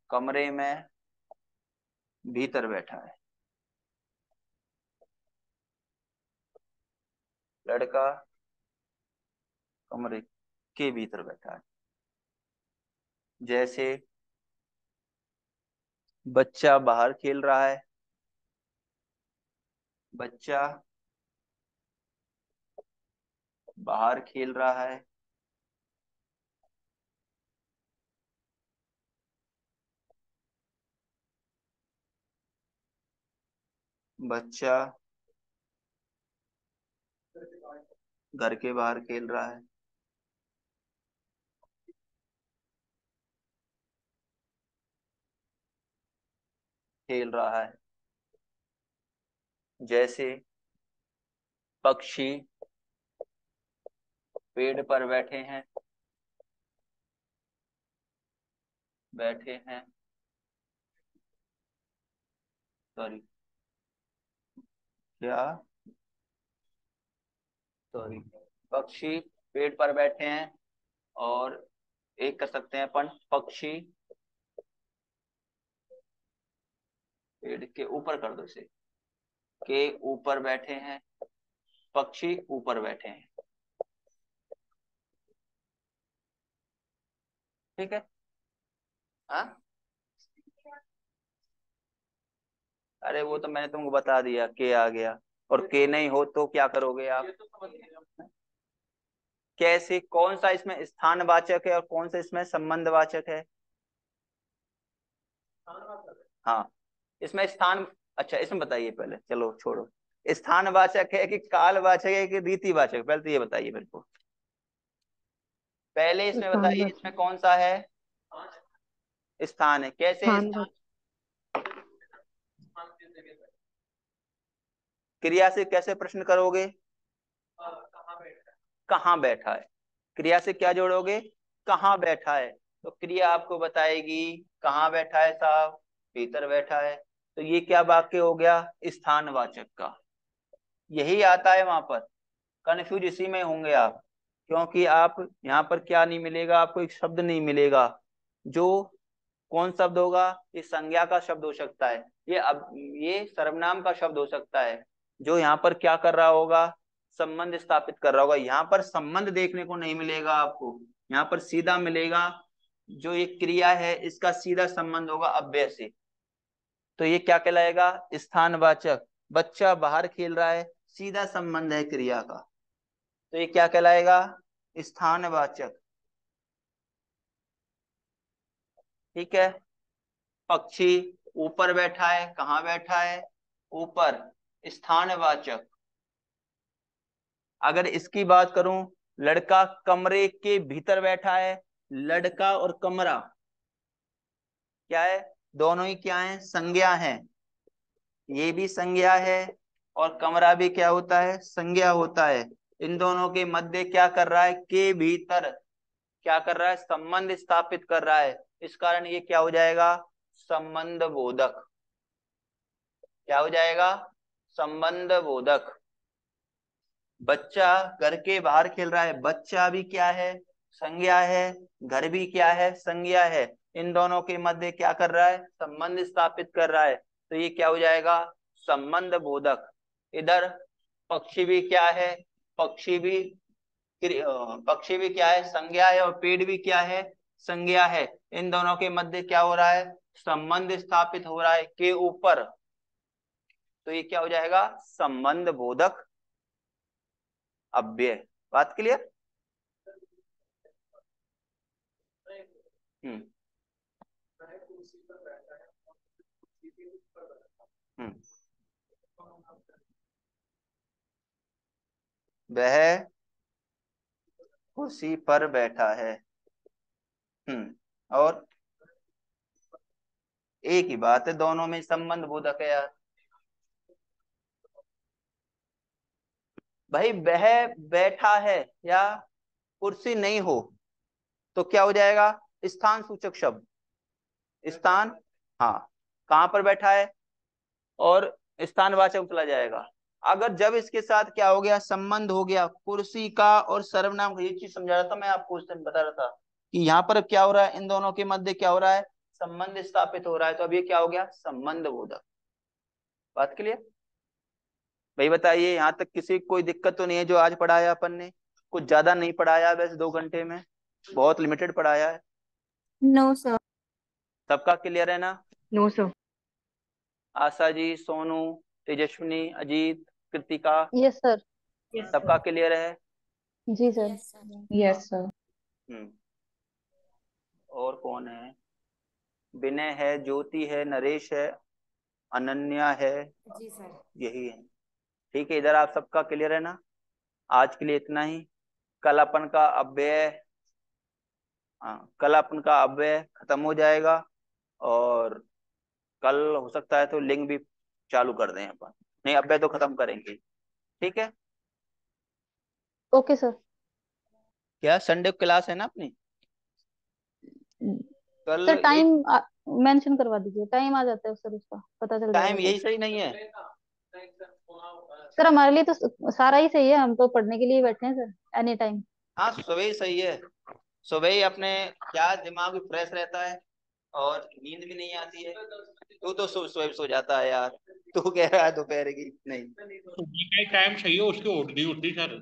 कमरे में भीतर बैठा है। लड़का कमरे के भीतर बैठा है। जैसे बच्चा बाहर खेल रहा है। बच्चा बाहर खेल रहा है। बच्चा घर के बाहर खेल रहा है। खेल रहा है। जैसे पक्षी पेड़ पर बैठे हैं। बैठे हैं, सॉरी, क्या, सॉरी, पक्षी पेड़ पर बैठे हैं। और एक कर सकते हैं अपन, पक्षी पेड़ के ऊपर कर दो इसे, के ऊपर बैठे हैं। पक्षी ऊपर बैठे हैं। ठीक है। हाँ, अरे वो तो मैंने तुमको बता दिया, के आ गया। और के नहीं हो तो क्या करोगे आप? कैसे, कौन सा इसमें स्थानवाचक है और कौन सा इसमें संबंधवाचक है? हाँ, इसमें स्थान, अच्छा इसमें बताइए पहले, चलो छोड़ो। स्थानवाचक है कि कालवाचक है कि रीतिवाचक, पहले तो ये बताइए मेरे को। पहले इसमें स्थान बताइए, वाचक। इसमें कौन सा है? स्थान है। कैसे है स्थान स्थान? वाचक। क्रिया से कैसे प्रश्न करोगे? कहाँ बैठा है। क्रिया से क्या जोड़ोगे? कहाँ बैठा है। तो क्रिया आपको बताएगी कहाँ बैठा है साहब, भीतर बैठा है। तो ये क्या वाक्य हो गया? स्थानवाचक का। यही आता है वहां पर। कंफ्यूज इसी में होंगे आप, क्योंकि आप यहाँ पर क्या नहीं मिलेगा आपको? एक शब्द नहीं मिलेगा। जो कौन शब्द होगा? ये संज्ञा का शब्द हो सकता है, ये अब ये सर्वनाम का शब्द हो सकता है। जो यहाँ पर क्या कर रहा होगा? संबंध स्थापित कर रहा होगा। यहाँ पर संबंध देखने को नहीं मिलेगा आपको, यहाँ पर सीधा मिलेगा। जो ये क्रिया है इसका सीधा संबंध होगा अव्यय से। तो ये क्या कहलाएगा? स्थानवाचक। बच्चा बाहर खेल रहा है, सीधा संबंध है क्रिया का, तो ये क्या कहलाएगा? स्थानवाचक। ठीक है। पक्षी ऊपर बैठा है, कहाँ बैठा है? ऊपर, स्थानवाचक। अगर इसकी बात करूं, लड़का कमरे के भीतर बैठा है। लड़का और कमरा क्या है? दोनों ही क्या है? संज्ञा है। ये भी संज्ञा है और कमरा भी क्या होता है? संज्ञा होता है। इन दोनों के मध्य क्या कर रहा है? के भीतर क्या कर रहा है? संबंध स्थापित कर रहा है। इस कारण ये क्या हो जाएगा? संबंध बोधक। क्या हो जाएगा? संबंध बोधक। बच्चा घर के बाहर खेल रहा है। बच्चा भी क्या है? संज्ञा है। घर भी क्या है? संज्ञा है। इन दोनों के मध्य क्या कर रहा है? संबंध स्थापित कर रहा है। तो ये क्या हो जाएगा? संबंध बोधक। इधर पक्षी भी क्या है? पक्षी भी पक्षी भी क्या है? संज्ञा है। और पेड़ भी क्या है? संज्ञा है। इन दोनों के मध्य क्या हो रहा है? संबंध स्थापित हो रहा है के ऊपर। तो ये क्या हो जाएगा? संबंध बोधक अव्यय। बात क्लियर? हम्म। हम्म। वह कुर्सी पर बैठा है। और एक ही बात है, दोनों में संबंध बोधक है यार। भाई वह बैठा है या कुर्सी नहीं हो तो क्या हो जाएगा? स्थान सूचक शब्द। स्थान, हाँ। कहाँ पर बैठा है, और स्थानवाचक चला जाएगा। अगर जब इसके साथ क्या हो गया, संबंध हो गया कुर्सी का और सर्वनाम का, ये चीज समझा रहा था मैं आपको उस दिन, बता रहा था कि यहाँ पर क्या हो रहा है, इन दोनों के मध्य क्या हो रहा है, संबंध स्थापित हो रहा है। तो अब ये क्या हो गया, संबंध बोधक। बात क्लियर? भाई बताइए, यहाँ तक किसी को कोई दिक्कत तो नहीं है? जो आज पढ़ाया अपन ने, कुछ ज्यादा नहीं पढ़ाया वैसे 2 घंटे में, बहुत लिमिटेड पढ़ाया है। No sir. सबका क्लियर है ना? No sir. Asha ji, Sonu, Tejaswini, Ajit, Kritika, yes sir. Yes सबका सर। क्लियर है? जी सर। Yes sir. और कौन है? विनय है, ज्योति है, नरेश है, अनन्या है, जी सर। यही है। ठीक है, इधर आप सबका क्लियर है ना? आज के लिए इतना ही। कल अपन का अव्यय, हाँ कल अपन का अव्यय खत्म हो जाएगा, और कल हो सकता है तो लिंक भी चालू कर दें अपन, नहीं अव्यय तो खत्म करेंगे। ठीक है? Okay sir. क्या संडे को क्लास है ना अपनी? कल सर टाइम एक मेंशन करवा दीजिए, टाइम आ जाता है सर, उसका पता चल जाएगा टाइम सर। यही सही नहीं है? सर हमारे लिए तो सारा ही सही है, हम तो पढ़ने के लिए बैठे हैं सर, एनी टाइम। हाँ सुबह ही सही है, सुबह ही अपने क्या दिमाग भी फ्रेश रहता है और नींद भी नहीं आती है। तू तो सुबह सो जाता है यार, तू कह रहा है दोपहर की नहीं। सुबह का टाइम सही है, उसकी उठनी उठनी सर।